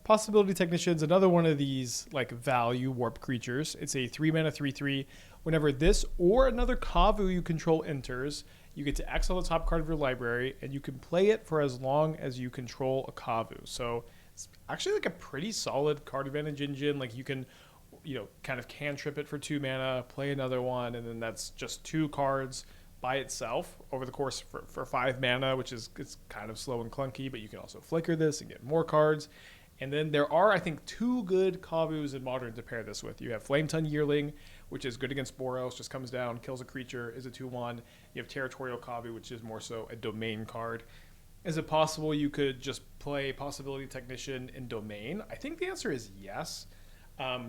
Possibility Technician's another one of these like value warp creatures. It's a 3-mana 3/3. Whenever this or another Kavu you control enters, you get to exile the top card of your library, and you can play it for as long as you control a Kavu. So it's actually like a pretty solid card advantage engine. Like you can, kind of cantrip it for 2 mana, play another one, and then that's just 2 cards by itself over the course for 5 mana, which is it's kind of slow and clunky, but you can also flicker this and get more cards. And then there are, I think, 2 good Kavus in Modern to pair this with. You have Flametongue Yearling, which is good against Boros, just comes down, kills a creature, is a 2/1. You have Territorial Kavu, which is more so a domain card. Is it possible you could just play Possibility Technician in Domain? I think the answer is yes.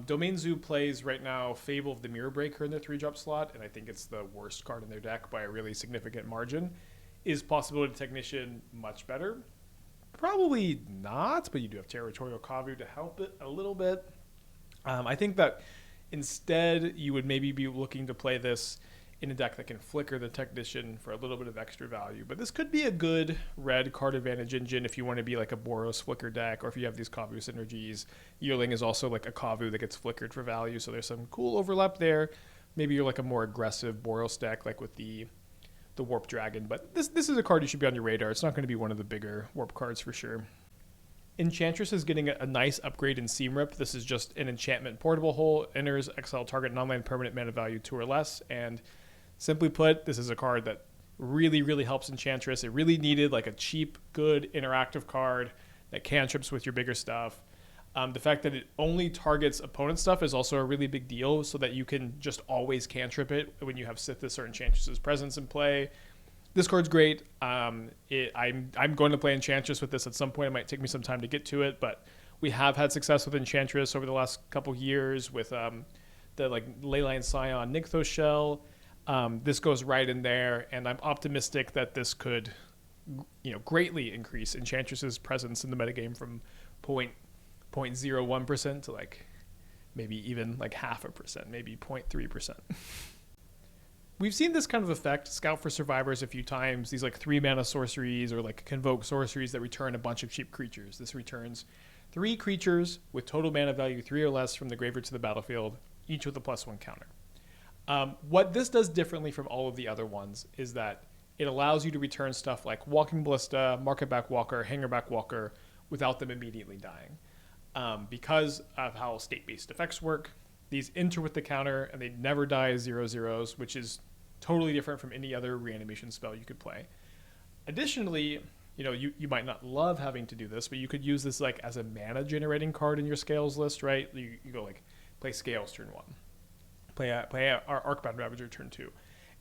Domain Zoo plays right now Fable of the Mirror Breaker in their 3-drop slot, and I think it's the worst card in their deck by a really significant margin. Is Possibility Technician much better? Probably not, but you do have Territorial Kavu to help it a little bit. I think that instead you would maybe be looking to play this in a deck that can flicker the Technician for a little bit of extra value. But this could be a good red card advantage engine if you want to be like a Boros flicker deck, or if you have these Kavu synergies. Yearling is also like a Kavu that gets flickered for value, so there's some cool overlap there. Maybe you're like a more aggressive Boros deck, like with the Warp Dragon, but this is a card you should be on your radar. It's not going to be one of the bigger Warp cards for sure. Enchantress is getting a nice upgrade in Seam Rip. This is just an enchantment portable hole, enters, exile target non-land permanent mana value 2 or less, and simply put, this is a card that really helps Enchantress. It really needed like a cheap, good, interactive card that cantrips with your bigger stuff. The fact that it only targets opponent stuff is also a really big deal, so that you can just always cantrip it when you have Sithis or Enchantress's presence in play. This card's great. I'm going to play Enchantress with this at some point. It might take me some time to get to it, but we have had success with Enchantress over the last couple years with the like Leyline Scion Nykthos Shell. This goes right in there, and I'm optimistic that this could, greatly increase Enchantress's presence in the metagame from 0.01% to like maybe even like 0.5%, maybe 0.3%. We've seen this kind of effect, Scout for Survivors, a few times. These like 3-mana sorceries or like Convoke sorceries that return a bunch of cheap creatures. This returns 3 creatures with total mana value 3 or less from the graveyard to the battlefield, each with a +1 counter. What this does differently from all of the other ones is that it allows you to return stuff like Walking Ballista, Market-Back Walker, Hangerback Walker without them immediately dying. Because of how state-based effects work, these enter with the counter and they never die as 0/0s, which is totally different from any other reanimation spell you could play. Additionally, you might not love having to do this, but you could use this like as a mana generating card in your Scales list, right? You go like play Scales turn 1, play our Arcbound Ravager turn 2,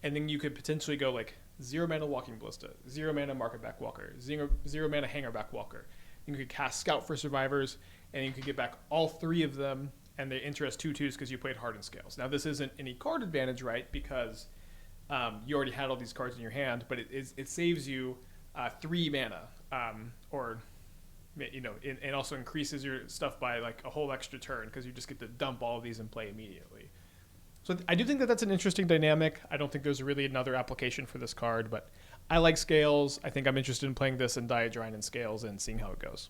and then you could potentially go like 0 mana Walking Ballista, 0 mana Marketback Walker, 0 mana Hangerback Walker. You could cast Scout for Survivors, and you could get back all 3 of them, and they enter as 2/2s because you played Hardened Scales. Now this isn't any card advantage, right? Because you already had all these cards in your hand, but it saves you 3 mana, and also increases your stuff by like a whole extra turn because you just get to dump all of these and play immediately. So I do think that that's an interesting dynamic. I don't think there's really another application for this card, but I like Scales. I think I'm interested in playing this in Dyadrine and Scales and seeing how it goes.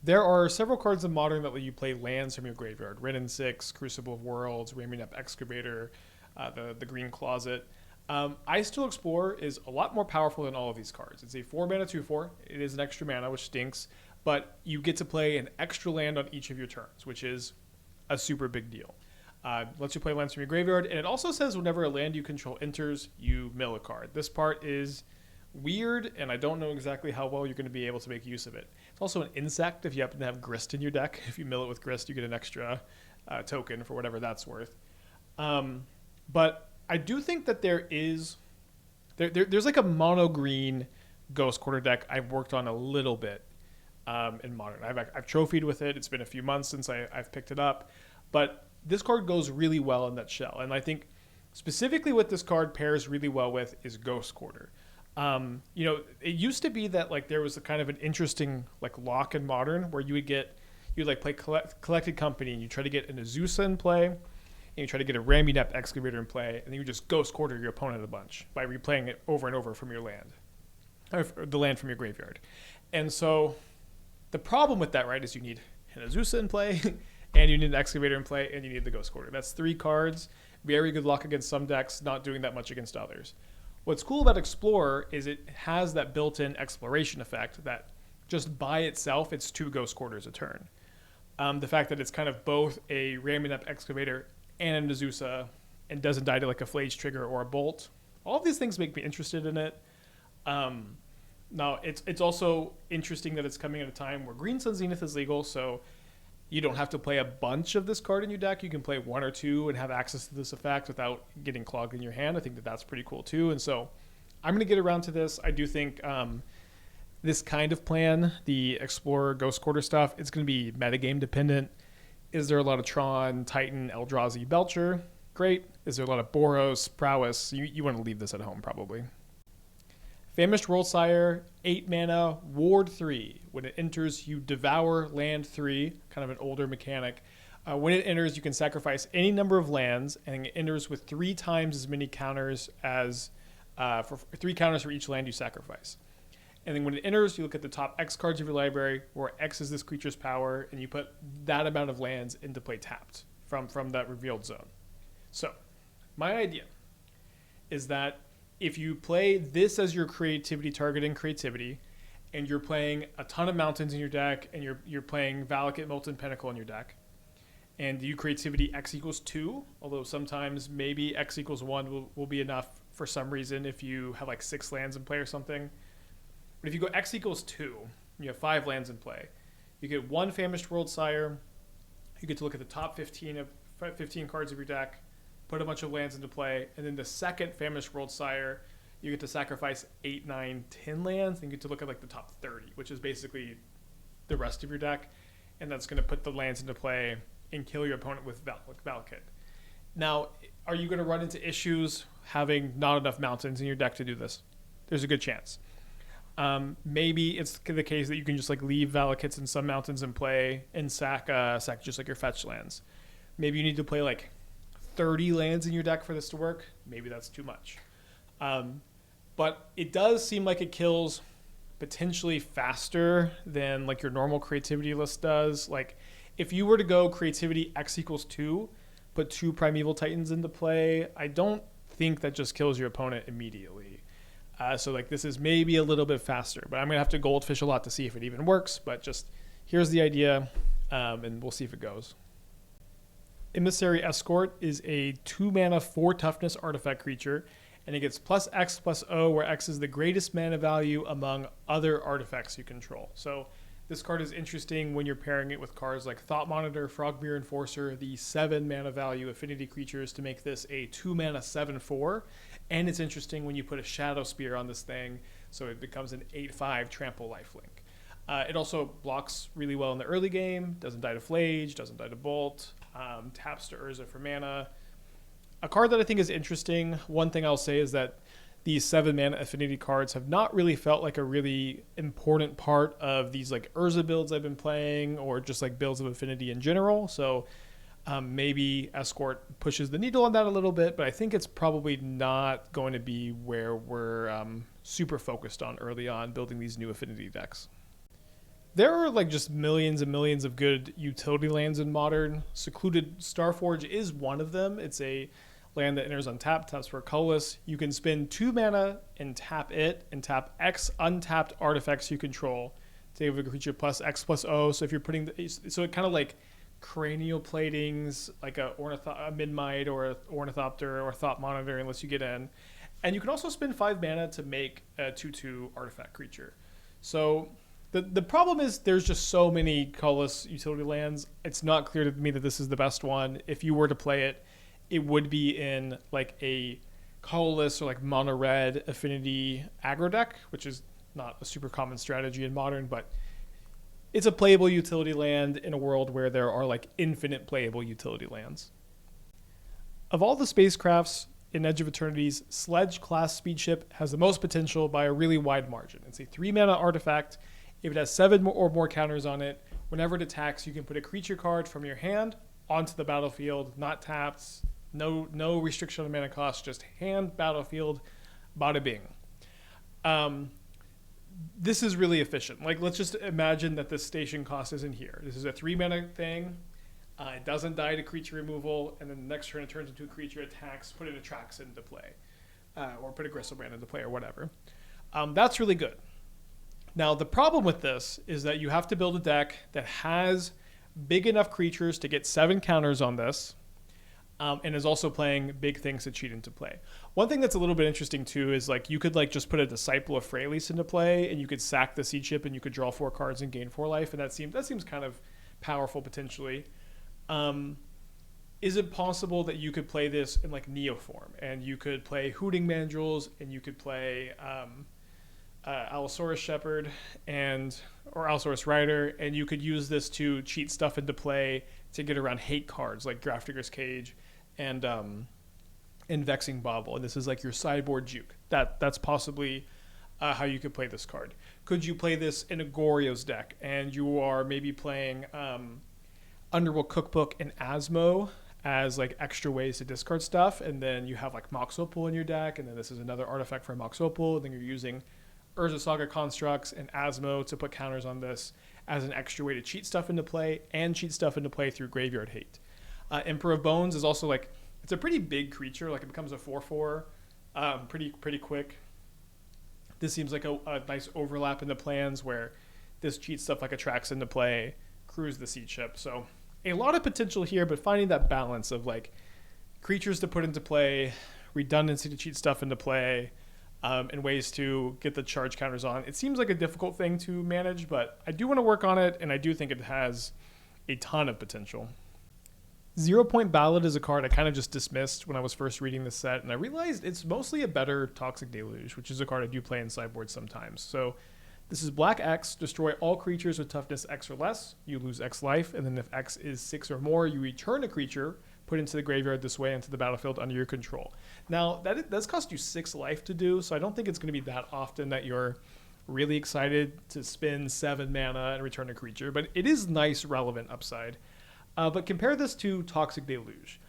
There are several cards in Modern that let you play lands from your graveyard. Wrenn and 6, Crucible of Worlds, Ranunamp Excavator, the Green Closet. Icetill Explorer is a lot more powerful than all of these cards. It's a 4 mana 2/4. It is an extra mana, which stinks, but you get to play an extra land on each of your turns, which is a super big deal. Lets you play lands from your graveyard, and it also says whenever a land you control enters, you mill a card. This part is weird, and I don't know exactly how well you're going to be able to make use of it. It's also an insect if you happen to have Grist in your deck. If you mill it with Grist, you get an extra token for whatever that's worth. But I do think that there's like a mono green Ghost Quarter deck I've worked on a little bit in Modern. I've trophied with it. It's been a few months since I've picked it up, but this card goes really well in that shell. And I think specifically what this card pairs really well with is Ghost Quarter. It used to be that like there was a kind of an interesting like lock in Modern where you'd like play Collected Company and you try to get an Azusa in play, and you try to get a Ranunamp Excavator in play, and then you just Ghost Quarter your opponent a bunch by replaying it over and over from your land, or the land from your graveyard. And so the problem with that, right, is you need an Azusa in play, and you need an Excavator in play, and you need the Ghost Quarter. That's 3 cards. Very good luck against some decks, not doing that much against others. What's cool about Explorer is it has that built-in exploration effect that just by itself, it's 2 Ghost Quarters a turn. The fact that it's kind of both a Ranunamp Excavator and an Azusa and doesn't die to like a Flage Trigger or a Bolt. All of these things make me interested in it. Now, it's also interesting that it's coming at a time where Green Sun Zenith is legal, so you don't have to play a bunch of this card in your deck. You can play 1 or 2 and have access to this effect without getting clogged in your hand. I think that that's pretty cool too. And so I'm going to get around to this. I do think this kind of plan, the Explorer Ghost Quarter stuff, it's going to be metagame dependent. Is there a lot of Tron, Titan, Eldrazi, Belcher? Great. Is there a lot of Boros, Prowess? You want to leave this at home probably. Famished Worldsire, 8 mana, Ward 3. When it enters, you devour land 3, kind of an older mechanic. When it enters, you can sacrifice any number of lands, and it enters with 3 times as many counters as, for 3 counters for each land you sacrifice. And then when it enters, you look at the top X cards of your library, where X is this creature's power, and you put that amount of lands into play tapped from that revealed zone. So, my idea is that if you play this as your creativity target in creativity, and you're playing a ton of mountains in your deck, and you're playing Valakult, Molten Pinnacle in your deck, and you creativity X equals 2, although sometimes maybe X equals 1 will be enough for some reason if you have like 6 lands in play or something. But if you go X equals 2, you have 5 lands in play, you get 1 Famished Worldsire, you get to look at the top 15 cards of your deck, put a bunch of lands into play, and then the second Famished Worldsire, you get to sacrifice 8, 9, 10 lands, and you get to look at like the top 30, which is basically the rest of your deck, and that's going to put the lands into play and kill your opponent with Valakult. Now, are you going to run into issues having not enough mountains in your deck to do this? There's a good chance. Maybe it's the case that you can just like leave Valakuts and some mountains in play and sack just like your fetch lands. Maybe you need to play like 30 lands in your deck for this to work. Maybe that's too much. But it does seem like it kills potentially faster than like your normal creativity list does. Like if you were to go creativity X equals 2, put 2 Primeval Titans into play, I don't think that just kills your opponent immediately. So like this is maybe a little bit faster, but I'm going to have to goldfish a lot to see if it even works. But just here's the idea, and we'll see if it goes. Emissary Escort is a 2 mana 4 toughness artifact creature, and it gets plus X plus O, where X is the greatest mana value among other artifacts you control. So this card is interesting when you're pairing it with cards like Thought Monitor, Frogbeard Enforcer, the 7 mana value affinity creatures to make this a 2 mana 7/4. And it's interesting when you put a Shadow Spear on this thing, so it becomes an 8/5 trample lifelink. It also blocks really well in the early game, doesn't die to Flage, doesn't die to Bolt, taps to Urza for mana. A card that I think is interesting, one thing I'll say is that these 7 mana affinity cards have not really felt like a really important part of these like Urza builds I've been playing, or just like builds of affinity in general. So maybe Escort pushes the needle on that a little bit, but I think it's probably not going to be where we're super focused on early on building these new affinity decks. There are like just millions and millions of good utility lands in Modern. Secluded Starforge is one of them. It's a land that enters untapped, taps for a colorless. You can spend 2 mana and tap it, and tap X untapped artifacts you control to give a creature plus X plus O. So if you're putting, so it kind of like cranial platings, like a Midnight or a Ornithopter or Thought Monitor, unless you get in. And you can also spend 5 mana to make a 2/2 artifact creature. So the problem is there's just so many colorless utility lands. It's not clear to me that this is the best one. If you were to play it, it would be in like a colorless or like mono red affinity aggro deck, which is not a super common strategy in Modern, but it's a playable utility land in a world where there are like infinite playable utility lands. Of all the spacecrafts in Edge of Eternity's, Sledge-Class Seedship has the most potential by a really wide margin. It's a 3 mana artifact. If it has 7 or more counters on it, whenever it attacks, you can put a creature card from your hand onto the battlefield, not tapped, no restriction on mana cost, just hand, battlefield, bada bing. This is really efficient. Like, let's just imagine that the station cost isn't here. This is a 3 mana thing. It doesn't die to creature removal, and then the next turn it turns into a creature, attacks, put an Atraxa into play, or put a Gristlebrand into play, or whatever. That's really good. Now, the problem with this is that you have to build a deck that has big enough creatures to get 7 counters on this, and is also playing big things to cheat into play. One thing that's a little bit interesting too is like you could like just put a Disciple of Freyalise into play, and you could sack the Seed Ship, and you could draw 4 cards and gain 4 life, and that seems kind of powerful potentially. Is it possible that you could play this in like Neo form, and you could play Hooting Mandrills, and you could play Allosaurus Shepherd or Allosaurus Rider, and you could use this to cheat stuff into play to get around hate cards like Grafdigger's Cage and Vexing Bauble, and this is like your sideboard juke. That's possibly how you could play this card. Could you play this in a Goryo's deck, and you are maybe playing Underworld Cookbook and Asmo as like extra ways to discard stuff, and then you have like Mox Opal in your deck, and then this is another artifact from Mox Opal, and then you're using Urza Saga Constructs and Asmo to put counters on this as an extra way to cheat stuff into play, and cheat stuff into play through Graveyard Hate. Emperor of Bones is also like, it's a pretty big creature, like it becomes a 4/4 pretty quick. This seems like a nice overlap in the plans where this cheat stuff like Atraxa into play, cruise the Seed Ship. So a lot of potential here, but finding that balance of like creatures to put into play, redundancy to cheat stuff into play, and ways to get the charge counters on. It seems like a difficult thing to manage, but I do want to work on it, and I do think it has a ton of potential. 0 Point Ballad is a card I kind of just dismissed when I was first reading this set, and I realized it's mostly a better Toxic Deluge, which is a card I do play in sideboard sometimes. So this is black X, destroy all creatures with toughness X or less, you lose X life, and then if X is 6 or more, you return a creature put into the graveyard this way into the battlefield under your control. Now, that does cost you 6 life to do, so I don't think it's going to be that often that you're really excited to spend 7 mana and return a creature, but it is nice, relevant upside. But compare this to Toxic Deluge.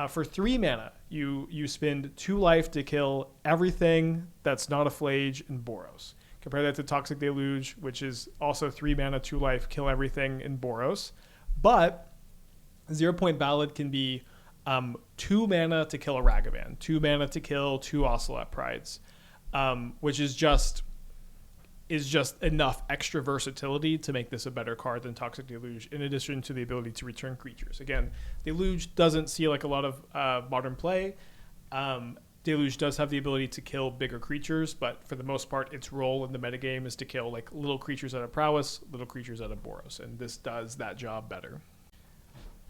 For 3 mana, you spend 2 life to kill everything that's not a Flage in Boros. Compare that to Toxic Deluge, which is also 3 mana, 2 life, kill everything in Boros. But 0 Point Ballad can be 2 mana to kill a Ragavan, 2 mana to kill 2 Ocelot Prides, which is just enough extra versatility to make this a better card than Toxic Deluge, in addition to the ability to return creatures. Again, Deluge doesn't see like a lot of modern play, Deluge does have the ability to kill bigger creatures, but for the most part, its role in the metagame is to kill like little creatures out of Prowess, little creatures out of Boros, and this does that job better.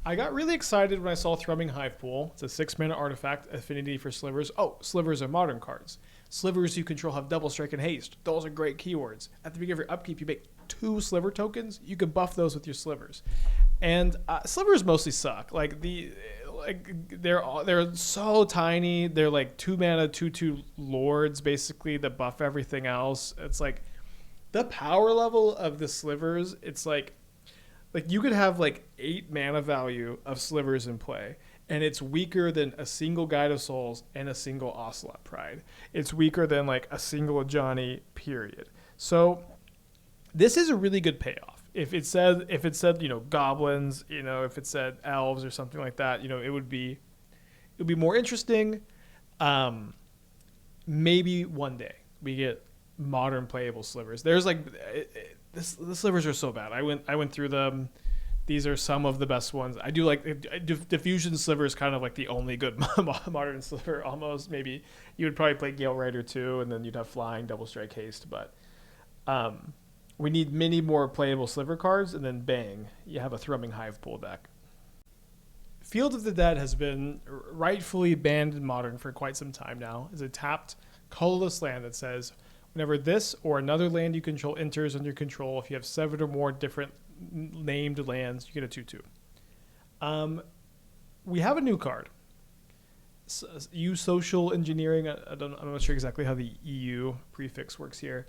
I got really excited when I saw Thrumming Hivepool. It's a 6-mana artifact, affinity for slivers. Oh, slivers are modern cards. Slivers you control have double strike and haste. Those are great keywords. At the beginning of your upkeep, you make 2 sliver tokens. You can buff those with your slivers. And slivers mostly suck. They're so tiny. They're like 2-mana 2/2 lords basically that buff everything else. It's like the power level of the slivers. It's like you could have like 8 mana value of slivers in play, and it's weaker than a single Guide of Souls and a single Ocelot Pride. It's weaker than like a single Ajani, period. So this is a really good payoff. If it said, goblins, if it said elves or something like that, it would be more interesting. Maybe one day we get modern playable slivers. There's like the slivers are so bad. I went through them. These are some of the best ones. I do like Diffusion Sliver is kind of like the only good modern sliver. Almost maybe you would probably play Gale Rider too, and then you'd have Flying, Double Strike, Haste. But we need many more playable sliver cards, and then bang, you have a Thrumming Hivepool deck. Field of the Dead has been rightfully banned in Modern for quite some time now. It's a tapped, colorless land that says, whenever this or another land you control enters under your control, if you have 7 or more different named lands, you get a 2/2. We have a new card. Social Engineering. I'm not sure exactly how the EU prefix works here.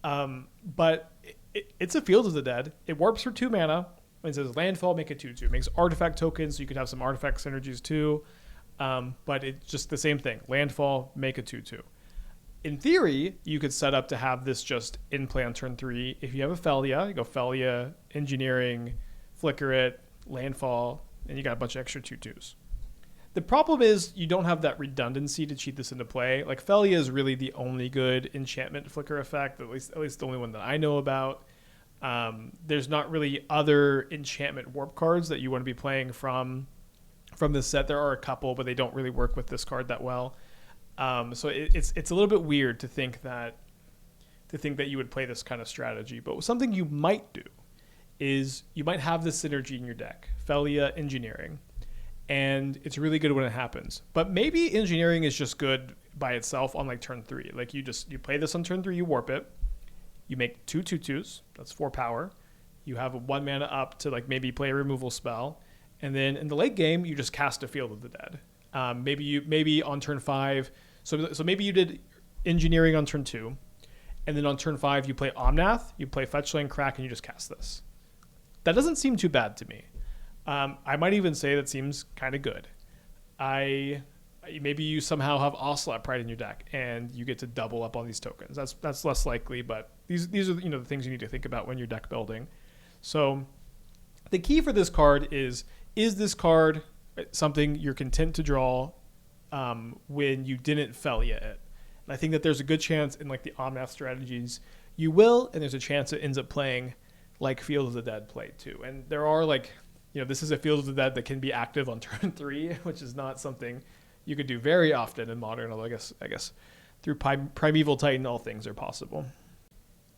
But it's a Field of the Dead. It warps for 2 mana. It says landfall, make it 2/2. It makes artifact tokens, so you could have some artifact synergies too. But it's just the same thing. Landfall, make a 2/2. In theory, you could set up to have this just in play on turn 3. If you have a Haliya, you go Haliya, Engineering, Flicker it, Landfall, and you got a bunch of extra 2/2s. The problem is you don't have that redundancy to cheat this into play. Like Haliya is really the only good enchantment flicker effect, at least the only one that I know about. There's not really other enchantment warp cards that you want to be playing from this set. There are a couple, but they don't really work with this card that well. So it's a little bit weird to think that you would play this kind of strategy. But something you might do is you might have this synergy in your deck, Haliya, Engineering, and it's really good when it happens. But maybe Engineering is just good by itself on like turn 3. Like you play this on turn 3, you warp it, you make 2 2/2s, that's 4 power. You have a 1 mana up to like maybe play a removal spell, and then in the late game you just cast a Field of the Dead. Maybe on turn 5. So maybe you did Engineering on turn 2, and then on turn 5 you play Omnath, you play Fetchland, Crack, and you just cast this. That doesn't seem too bad to me. I might even say that seems kind of good. Maybe you somehow have Ocelot Pride in your deck, and you get to double up on these tokens. That's less likely, but these are the things you need to think about when you're deck building. So the key for this card is this card something you're content to draw when you didn't Haliya it? And I think that there's a good chance in like the Omnath strategies you will, and there's a chance it ends up playing like Field of the Dead played too. And there are this is a Field of the Dead that can be active on turn 3, which is not something you could do very often in Modern, although I guess through Primeval Titan all things are possible.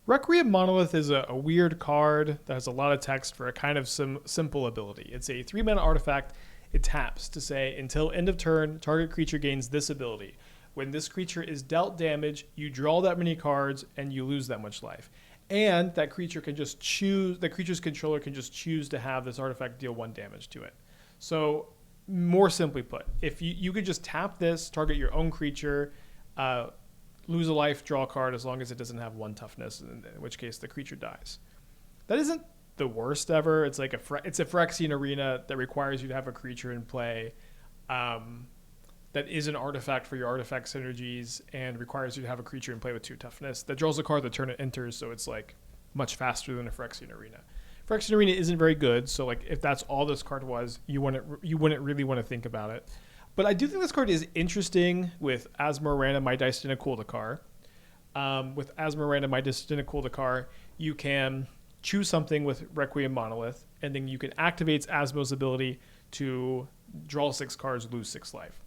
Requiem Monolith is a weird card that has a lot of text for a kind of simple ability. It's a 3-mana artifact. It taps to say, until end of turn, target creature gains this ability. When this creature is dealt damage, you draw that many cards and you lose that much life. And that creature can just choose, the creature's controller can just choose to have this artifact deal 1 damage to it. So more simply put, if you could just tap this, target your own creature, lose a life, draw a card, as long as it doesn't have 1 toughness, in which case the creature dies. That isn't the worst ever. It's like it's a Phyrexian Arena that requires you to have a creature in play that is an artifact for your artifact synergies and requires you to have a creature in play with 2 toughness that draws a card the turn it enters, so it's like much faster than a Phyrexian Arena. Phyrexian Arena isn't very good, so like if that's all this card was, you wouldn't really want to think about it. But I do think this card is interesting with Asmorana, My Dystina Kuldakar. With Asmorana, My Dystina Kuldakar, you can choose something with Requiem Monolith, and then you can activate Asmo's ability to draw 6 cards, lose 6 life.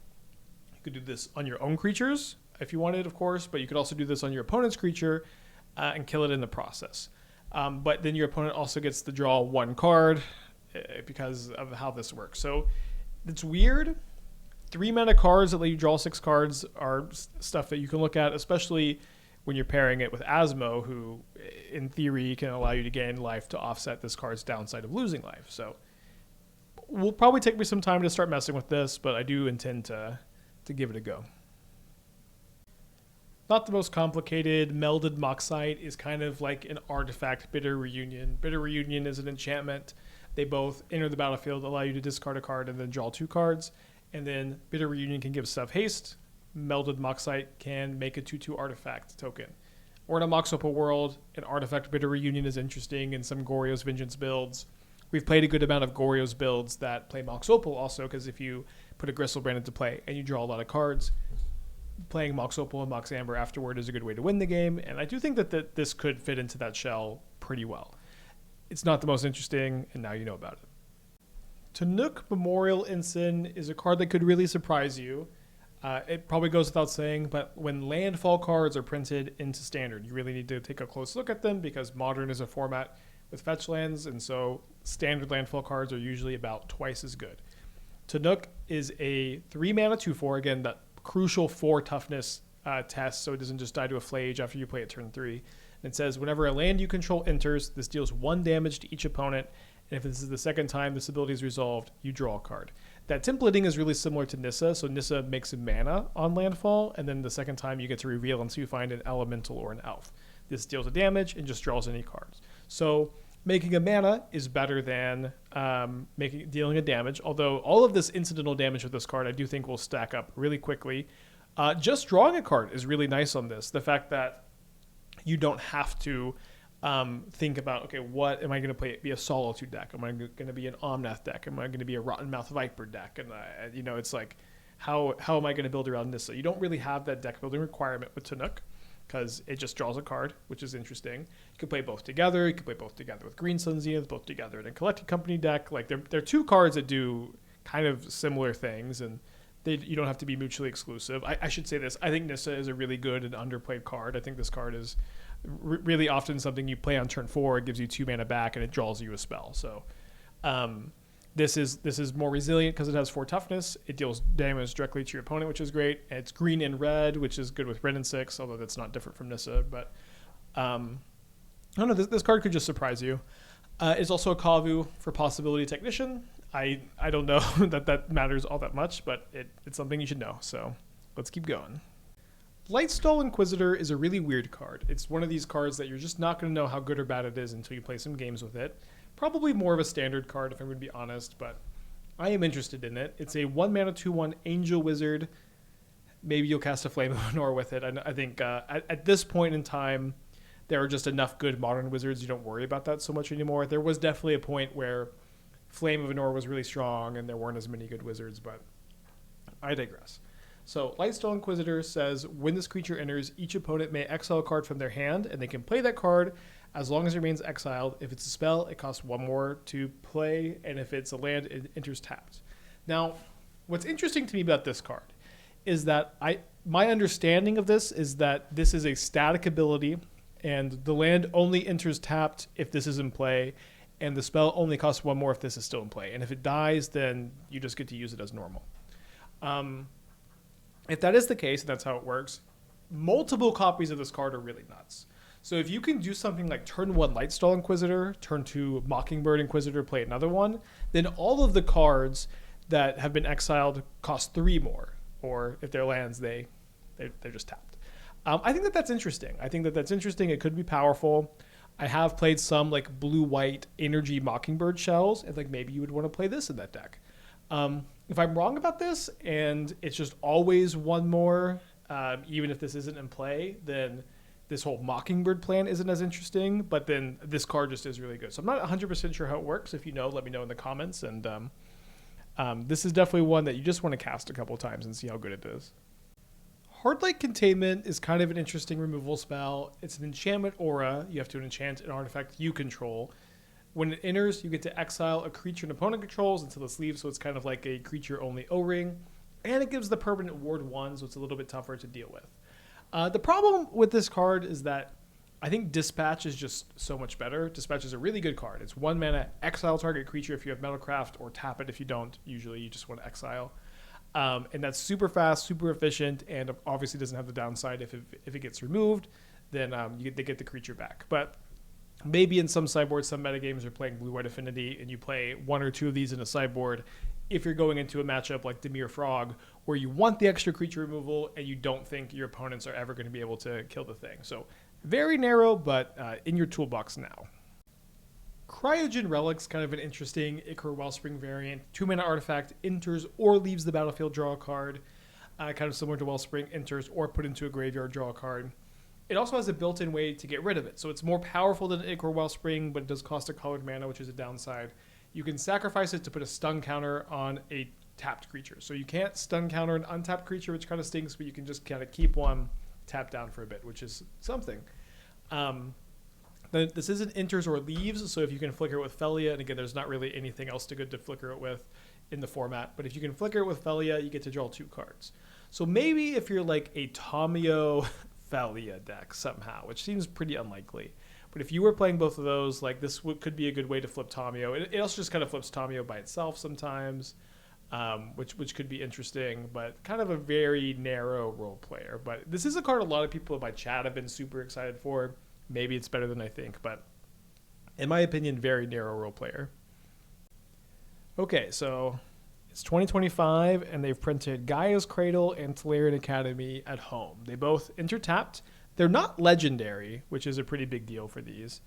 You could do this on your own creatures if you wanted, of course, but you could also do this on your opponent's creature and kill it in the process. But then your opponent also gets to draw 1 card because of how this works. So it's weird. 3 mana cards that let you draw 6 cards are stuff that you can look at, especially when you're pairing it with Asmo, who in theory can allow you to gain life to offset this card's downside of losing life. So will probably take me some time to start messing with this, but I do intend to give it a go. Not the most complicated. Melded Moxite is kind of like an artifact Bitter Reunion. Bitter Reunion is an enchantment. They both enter the battlefield, allow you to discard a card and then draw 2 cards. And then Bitter Reunion can give stuff haste. Melded Moxite can make a 2/2 artifact token. Or in a Mox Opal world, an artifact Bitter Reunion is interesting in some Goryo's Vengeance builds. We've played a good amount of Goryo's builds that play Mox Opal also, because if you put a Gristlebrand into play and you draw a lot of cards, playing Mox Opal and Mox Amber afterward is a good way to win the game. And I do think that this could fit into that shell pretty well. It's not the most interesting, and now you know about it. Tanook Memorial Ensign is a card that could really surprise you. It probably goes without saying, but when landfall cards are printed into Standard, you really need to take a close look at them because Modern is a format with fetch lands, and so Standard landfall cards are usually about twice as good. Tanook is a 3 mana 2/4, again, that crucial 4 toughness test, so it doesn't just die to a Flage after you play it turn 3. And it says, whenever a land you control enters, this deals 1 damage to each opponent. And if this is the second time this ability is resolved, you draw a card. That templating is really similar to Nissa. So Nissa makes a mana on landfall, and then the second time you get to reveal until you find an elemental or an elf. This deals a damage and just draws any cards. So making a mana is better than dealing a damage, although all of this incidental damage with this card I do think will stack up really quickly. Just drawing a card is really nice on this. The fact that you don't have to think about, okay, what am I going to play? Be a Solitude deck? Am I going to be an Omnath deck? Am I going to be a Rotten Mouth Viper deck? And it's like, how am I going to build around Nissa? You don't really have that deck building requirement with Tanook because it just draws a card, which is interesting. You can play both together. You can play both together with Green Sun Zenith, both together in a Collected Company deck. Like they're 2 cards that do kind of similar things, and you don't have to be mutually exclusive. I should say this. I think Nissa is a really good and underplayed card. I think this card is really often something you play on turn 4. It gives you 2 mana back and it draws you a spell. So this is more resilient because it has 4 toughness. It deals damage directly to your opponent, which is great. And it's green and red, which is good with red and 6, although that's not different from Nissa. But I don't know. This card could just surprise you. It's also a Kavu for Possibility Technician. I don't know that matters all that much, but it's something you should know. So let's keep going. Lightstall Inquisitor is a really weird card. It's one of these cards that you're just not going to know how good or bad it is until you play some games with it. Probably more of a standard card if I'm going to be honest, but I am interested in it. It's a 1 mana 2/1 Angel Wizard. Maybe you'll cast a Flame of Honor with it. I think at this point in time, there are just enough good Modern Wizards. You don't worry about that so much anymore. There was definitely a point where Flame of Honor was really strong and there weren't as many good wizards, but I digress. So Lightstall Inquisitor says, when this creature enters, each opponent may exile a card from their hand, and they can play that card as long as it remains exiled. If it's a spell, it costs 1 more to play, and if it's a land, it enters tapped. Now, what's interesting to me about this card is that my understanding of this is that this is a static ability, and the land only enters tapped if this is in play, and the spell only costs 1 more if this is still in play. And if it dies, then you just get to use it as normal. If that is the case, and that's how it works, multiple copies of this card are really nuts. So if you can do something like turn 1 Lightstall Inquisitor, turn 2 Mockingbird Inquisitor, play another one, then all of the cards that have been exiled cost 3 more. Or if they're lands, they're just tapped. I think that's interesting. It could be powerful. I have played some like blue-white energy Mockingbird shells, and like maybe you would want to play this in that deck. If I'm wrong about this, and it's just always 1 more, even if this isn't in play, then this whole Mockingbird plan isn't as interesting, but then this card just is really good. So I'm not 100% sure how it works. If you know, let me know in the comments. And this is definitely one that you just want to cast a couple times and see how good it is. Hardlight Containment is kind of an interesting removal spell. It's an enchantment aura. You have to enchant an artifact you control. When it enters, you get to exile a creature an opponent controls until it's leaves, so it's kind of like a creature-only O-ring. And it gives the permanent ward 1, so it's a little bit tougher to deal with. The problem with this card is that I think Dispatch is just so much better. Dispatch is a really good card. It's 1 mana, exile target creature if you have Metalcraft, or tap it if you don't. Usually you just want to exile. And that's super fast, super efficient, and obviously doesn't have the downside if it gets removed, then they get the creature back. But maybe in some sideboards, some metagames are playing Blue-White Affinity, and you play 1 or 2 of these in a sideboard if you're going into a matchup like Dimir Frog, where you want the extra creature removal and you don't think your opponents are ever going to be able to kill the thing. So very narrow, but in your toolbox now. Cryogen Relic's kind of an interesting Ichor Wellspring variant. 2 mana artifact, enters or leaves the battlefield, draw a card. Kind of similar to Wellspring, enters or put into a graveyard, draw a card. It also has a built-in way to get rid of it. So it's more powerful than Ichor Wellspring, but it does cost a colored mana, which is a downside. You can sacrifice it to put a stun counter on a tapped creature. So you can't stun counter an untapped creature, which kind of stinks, but you can just kind of keep one tapped down for a bit, which is something. This isn't enters or leaves, so if you can flicker it with Haliya, and again, there's not really anything else good to flicker it with in the format, but if you can flicker it with Haliya, you get to draw 2 cards. So maybe if you're like a Tamiyo Haliya deck somehow, which seems pretty unlikely, but if you were playing both of those, like this could be a good way to flip Tamiyo. It also just kind of flips Tamiyo by itself sometimes, which could be interesting, but kind of a very narrow role player. But this is a card a lot of people in my chat have been super excited for. Maybe it's better than I think, but in my opinion, very narrow role player. Okay, so it's 2025, and they've printed Gaia's Cradle and Tolarian Academy at home. They both intertapped. They're not legendary, which is a pretty big deal for these.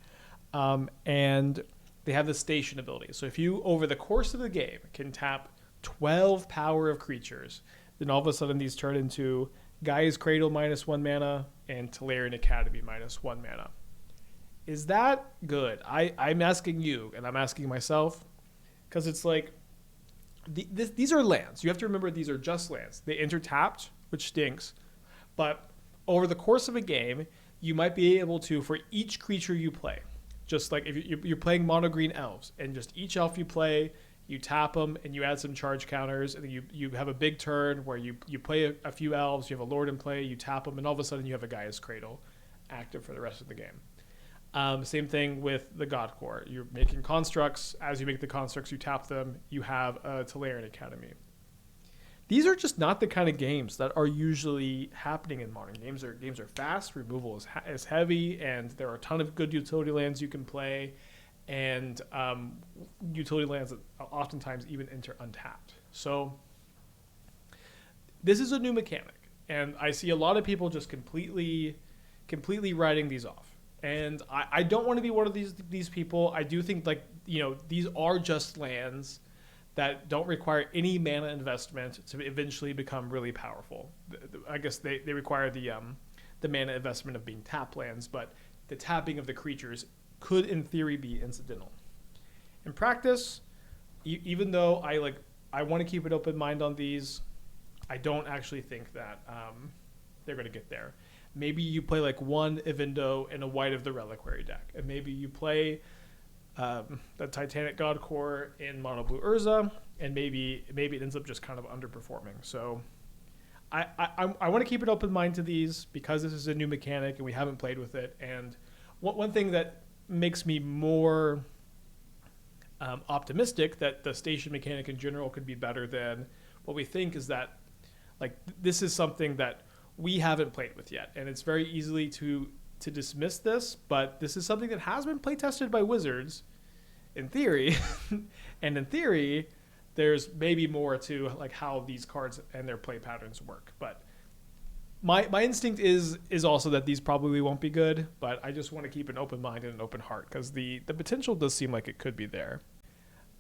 And they have the station ability. So if you, over the course of the game, can tap 12 power of creatures, then all of a sudden these turn into Gaia's Cradle -1 mana and Tolarian Academy -1 mana. Is that good? I'm asking you, and I'm asking myself, because it's like, these are lands. You have to remember these are just lands. They intertapped, which stinks, but over the course of a game, you might be able to, for each creature you play, just like if you're playing mono green elves, and just each elf you play, you tap them and you add some charge counters, and then you have a big turn where you play a few elves, you have a lord in play, you tap them, and all of a sudden you have a Gaia's Cradle active for the rest of the game. Same thing with the God Core. You're making constructs. As you make the constructs, you tap them, you have a Tolarian Academy. These are just not the kind of games that are usually happening in modern games. Games are fast, removal is heavy, and there are a ton of good utility lands you can play, and utility lands that oftentimes even enter untapped. So this is a new mechanic, and I see a lot of people just completely writing these off. And I don't want to be one of these people. I do think, like, these are just lands that don't require any mana investment to eventually become really powerful. I guess they require the mana investment of being tap lands, but the tapping of the creatures could, in theory, be incidental. In practice, even though I want to keep an open mind on these, I don't actually think that they're going to get there. Maybe you play like one Evindo and a White of the Reliquary deck, and maybe you play the Titanic God Core in Mono Blue Urza, and maybe it ends up just kind of underperforming. So I want to keep an open mind to these because this is a new mechanic and we haven't played with it. And one thing that makes me more optimistic that the station mechanic in general could be better than what we think is that, like, this is something that we haven't played with yet, and it's very easily to dismiss this, but this is something that has been play tested by Wizards in theory. And in theory there's maybe more to like how these cards and their play patterns work. But my instinct is also that these probably won't be good, but I just want to keep an open mind and an open heart because the potential does seem like it could be there.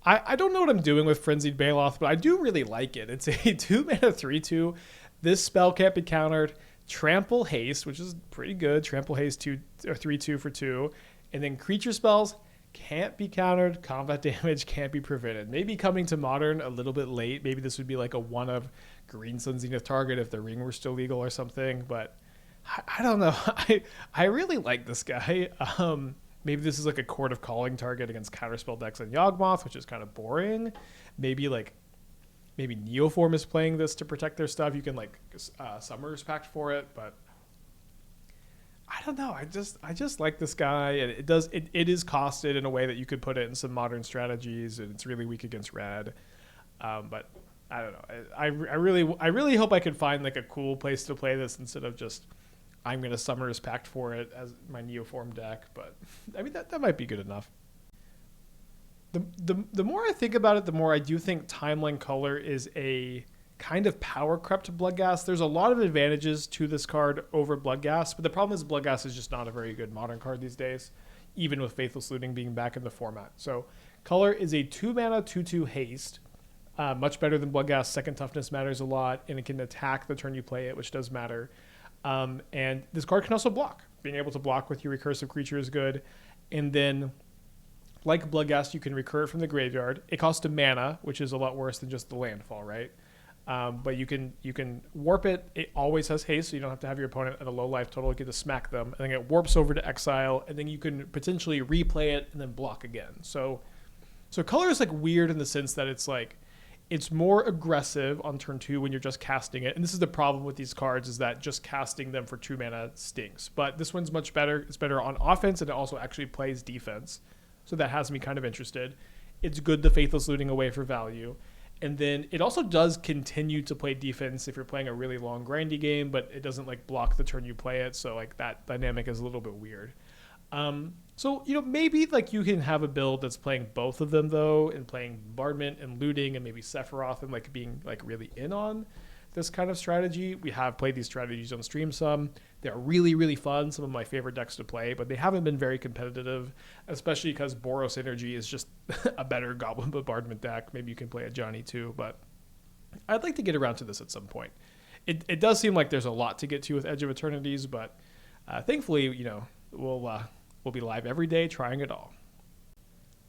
I don't know what I'm doing with Frenzied Baloth, but I do really like it. It's a 2-mana 3/2. This spell can't be countered. Trample Haste, which is pretty good. Trample Haste 3/2 for 2. And then creature spells can't be countered. Combat damage can't be prevented. Maybe coming to Modern a little bit late. Maybe this would be like a 1 of Green Sun Zenith target if the ring were still legal or something. But I don't know. I really like this guy. Maybe this is like a Court of Calling target against counterspell decks and Yawgmoth, which is kind of boring. Maybe maybe Neoform is playing this to protect their stuff. You can like Summer's Pact for it, but I don't know. I just like this guy, and it is costed in a way that you could put it in some modern strategies, and it's really weak against red. But I don't know. I really hope I could find like a cool place to play this instead of just I'm gonna Summer's Pact for it as my Neoform deck. But I mean that might be good enough. The more I think about it, the more I do think Timeline Color is a kind of power crept Bloodghast. There's a lot of advantages to this card over Bloodghast, but the problem is Bloodghast is just not a very good modern card these days, even with Faithless Looting being back in the format. So Color is a 2-mana 2/2 haste, much better than Bloodghast. Second toughness matters a lot, and it can attack the turn you play it, which does matter. And this card can also block. Being able to block with your recursive creature is good. And then like Bloodghast, you can recur it from the graveyard. It costs a mana, which is a lot worse than just the landfall, right? But you can warp it. It always has haste, so you don't have to have your opponent at a low life total. You get to smack them, and then it warps over to exile, and then you can potentially replay it and then block again. So Color is like weird in the sense that it's like it's more aggressive on turn 2 when you're just casting it. And this is the problem with these cards, is that just casting them for 2 mana stinks. But this one's much better. It's better on offense, and it also actually plays defense. So that has me kind of interested. It's good the Faithless Looting away for value. And then it also does continue to play defense if you're playing a really long grindy game, but it doesn't like block the turn you play it. So like that dynamic is a little bit weird. So, maybe like you can have a build that's playing both of them though, and playing Bombardment and Looting and maybe Sephiroth and like being like really in on this kind of strategy. We have played these strategies on stream some. They're really, really fun. Some of my favorite decks to play, but they haven't been very competitive, especially because Boros Energy is just a better Goblin Bombardment deck. Maybe you can play a Johnny too, but I'd like to get around to this at some point. It does seem like there's a lot to get to with Edge of Eternities, but thankfully, we'll be live every day trying it all.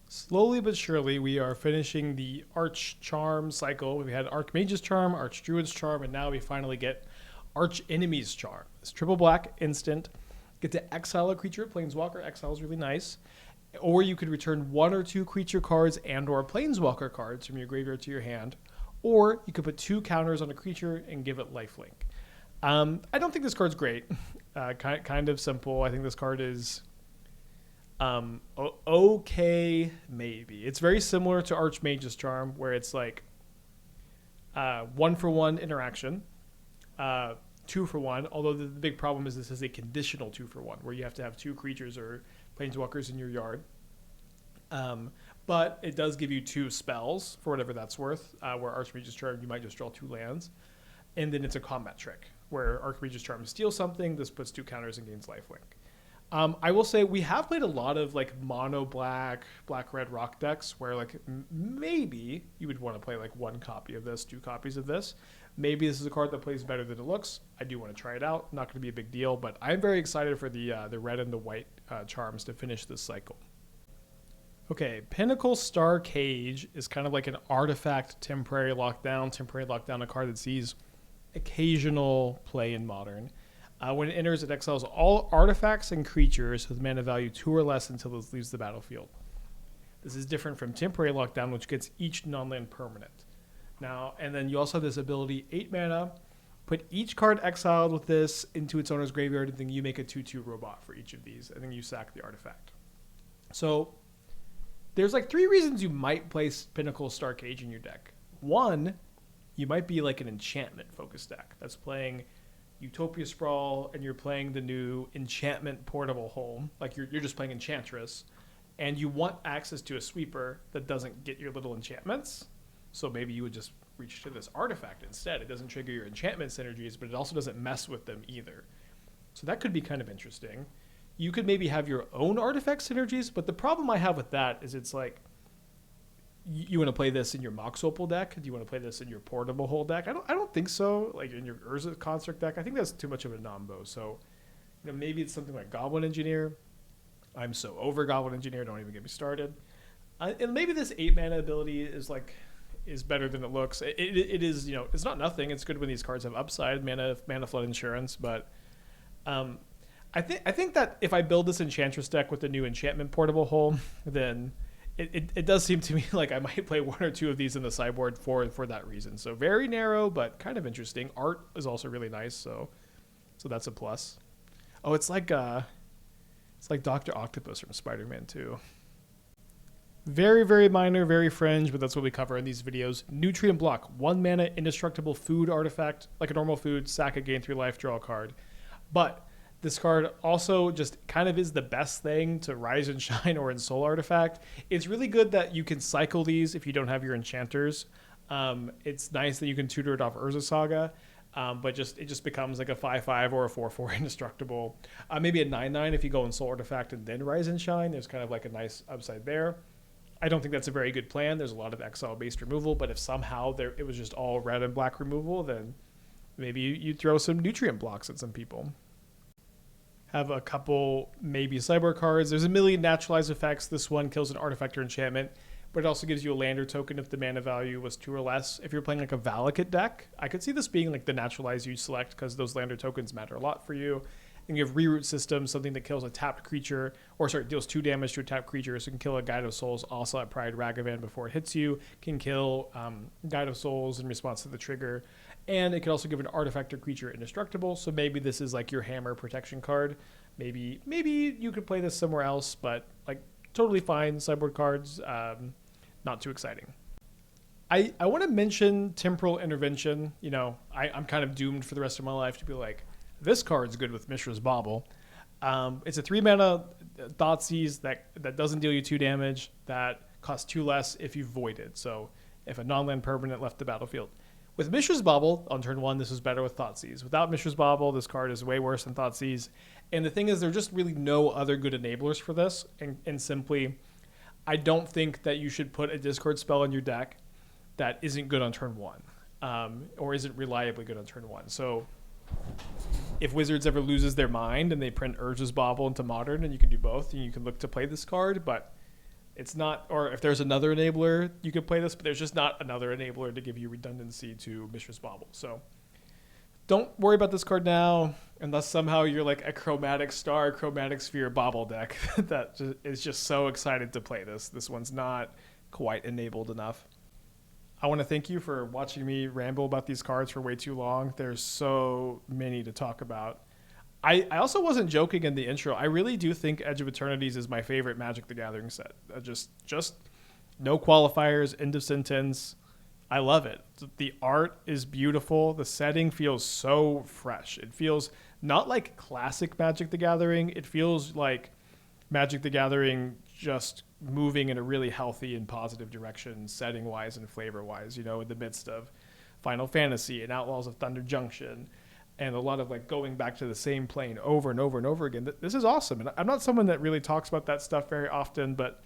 Slowly but surely, we are finishing the Arch Charm cycle. We had Archmage's Charm, Archdruid's Charm, and now we finally get Arch Enemy's Charm. It's triple black, instant. Get to exile a creature. Planeswalker exile is really nice. Or you could return 1 or 2 creature cards and or Planeswalker cards from your graveyard to your hand. Or you could put 2 counters on a creature and give it lifelink. I don't think this card's great. Kind of simple. I think this card is okay, maybe. It's very similar to Archmage's Charm, where it's like 1-for-1 interaction, 2-for-1. Although the big problem is this is a conditional 2-for-1, where you have to have 2 creatures or planeswalkers in your yard. But it does give you 2 spells for whatever that's worth. Where Archmage's Charm, you might just draw 2 lands, and then it's a combat trick where Archmage's Charm steals something. This puts 2 counters and gains lifelink. I will say we have played a lot of like mono black red rock decks where like maybe you would want to play like 1 copy of this, 2 copies of this. Maybe this is a card that plays better than it looks. I do want to try it out. Not going to be a big deal, but I'm very excited for the red and the white charms to finish this cycle. Okay, Pinnacle Star Cage is kind of like an artifact temporary lockdown, a card that sees occasional play in Modern. When it enters, it exiles all artifacts and creatures with mana value 2 or less until it leaves the battlefield. This is different from Temporary Lockdown, which gets each non-land permanent. Now, and then you also have this ability, 8 mana, put each card exiled with this into its owner's graveyard, and then you make a 2/2 robot for each of these, and then you sack the artifact. So, there's like 3 reasons you might place Pinnacle Star Cage in your deck. 1, you might be like an enchantment-focused deck that's playing Utopia Sprawl, and you're playing the new Enchantment Portable Home, like you're just playing Enchantress, and you want access to a sweeper that doesn't get your little enchantments, so maybe you would just reach to this artifact instead. It doesn't trigger your enchantment synergies, but it also doesn't mess with them either. So that could be kind of interesting. You could maybe have your own artifact synergies, but the problem I have with that is it's like, you want to play this in your Mox Opal deck? Do you want to play this in your Portable Hole deck? I don't think so. Like in your Urza Construct deck, I think that's too much of a nombo. So, maybe it's something like Goblin Engineer. I'm so over Goblin Engineer. Don't even get me started. And maybe this 8 mana ability is better than it looks. It is, it's not nothing. It's good when these cards have upside, mana flood insurance. But I think that if I build this Enchantress deck with the new Enchantment Portable Hole, then it does seem to me like I might play one or two of these in the sideboard for that reason. So very narrow, but kind of interesting. Art is also really nice, so that's a plus. Oh, it's like Dr. Octopus from Spider-Man 2. Very, very minor, very fringe, but that's what we cover in these videos. Nutrient Block, 1 mana indestructible food artifact, like a normal food, sack it, gain 3 life, draw a card. But this card also just kind of is the best thing to Rise and Shine or Ensoul Artifact. It's really good that you can cycle these if you don't have your enchanters. It's nice that you can tutor it off Urza Saga, but it just becomes like a 5/5 or a 4/4 indestructible. Maybe a 9/9 if you go Ensoul Artifact and then Rise and Shine. There's kind of like a nice upside there. I don't think that's a very good plan. There's a lot of exile-based removal, but if somehow it was just all red and black removal, then maybe you throw some Nutrient Blocks at some people. Have a couple maybe cyborg cards. There's a million naturalized effects. This one kills an artifact or enchantment, but it also gives you a lander token if the mana value was 2 or less. If you're playing like a Valakult deck, I could see this being like the naturalized you select because those lander tokens matter a lot for you. And you have Reroot System, something that kills a tapped creature, deals 2 damage to a tapped creature, so it can kill a Guide of Souls also at Pride Ragavan before it hits you, can kill Guide of Souls in response to the trigger, and it can also give an artifact or creature indestructible, so maybe this is like your hammer protection card. Maybe you could play this somewhere else, but like totally fine sideboard cards, not too exciting. I want to mention Temporal Intervention. You know, I'm kind of doomed for the rest of my life to be like, this card's good with Mishra's Bauble. It's a 3 mana Thoughtseize that doesn't deal you 2 damage, that costs 2 less if you void it. So if a non-land permanent left the battlefield. With Mishra's Bauble, on turn 1, this is better with Thoughtseize. Without Mishra's Bauble, this card is way worse than Thoughtseize. And the thing is, there are just really no other good enablers for this. And simply, I don't think that you should put a discard spell in your deck that isn't good on turn 1. Or isn't reliably good on turn 1. So if Wizards ever loses their mind and they print Urza's Bauble into Modern, and you can do both, and you can look to play this card, but it's not, or if there's another enabler, you could play this, but there's just not another enabler to give you redundancy to Mishra's Bauble. So don't worry about this card now, unless somehow you're like a Chromatic Star, Chromatic Sphere Bauble deck that is just so excited to play this. This one's not quite enabled enough. I want to thank you for watching me ramble about these cards for way too long. There's so many to talk about. I also wasn't joking in the intro. I really do think Edge of Eternities is my favorite Magic the Gathering set. Just no qualifiers, end of sentence. I love it. The art is beautiful. The setting feels so fresh. It feels not like classic Magic the Gathering. It feels like Magic the Gathering just moving in a really healthy and positive direction, setting-wise and flavor-wise, you know, in the midst of Final Fantasy and Outlaws of Thunder Junction, and a lot of like going back to the same plane over and over and over again. This is awesome. And I'm not someone that really talks about that stuff very often, but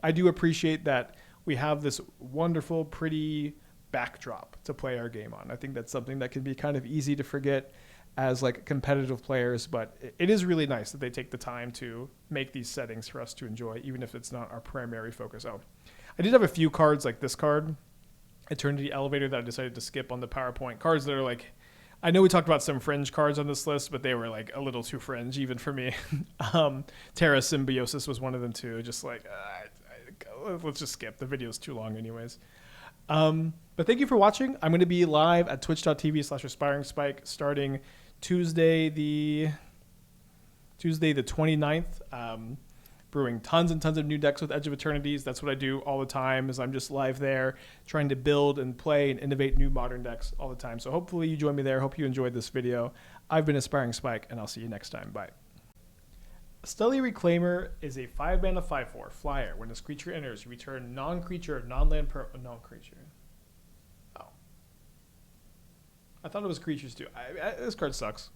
I do appreciate that we have this wonderful, pretty backdrop to play our game on. I think that's something that can be kind of easy to forget as like competitive players, but it is really nice that they take the time to make these settings for us to enjoy, even if it's not our primary focus. Oh, I did have a few cards like this card, Eternity Elevator, that I decided to skip on the PowerPoint. Cards that are like, I know we talked about some fringe cards on this list, but they were like a little too fringe even for me. Terra Symbiosis was one of them too. Just like, let's just skip. The video's too long anyways. But thank you for watching. I'm going to be live at twitch.tv/AspiringSpike starting Tuesday the 29th. Brewing tons and tons of new decks with Edge of Eternities. That's what I do all the time, is I'm just live there trying to build and play and innovate new modern decks all the time. So hopefully you join me there. Hope you enjoyed this video. I've been Aspiring Spike, and I'll see you next time. Bye. Stelly Reclaimer is a 5-mana 5/4 flyer. When this creature enters, you return non-creature, non-land non-creature. Oh. I thought it was creatures too. This card sucks.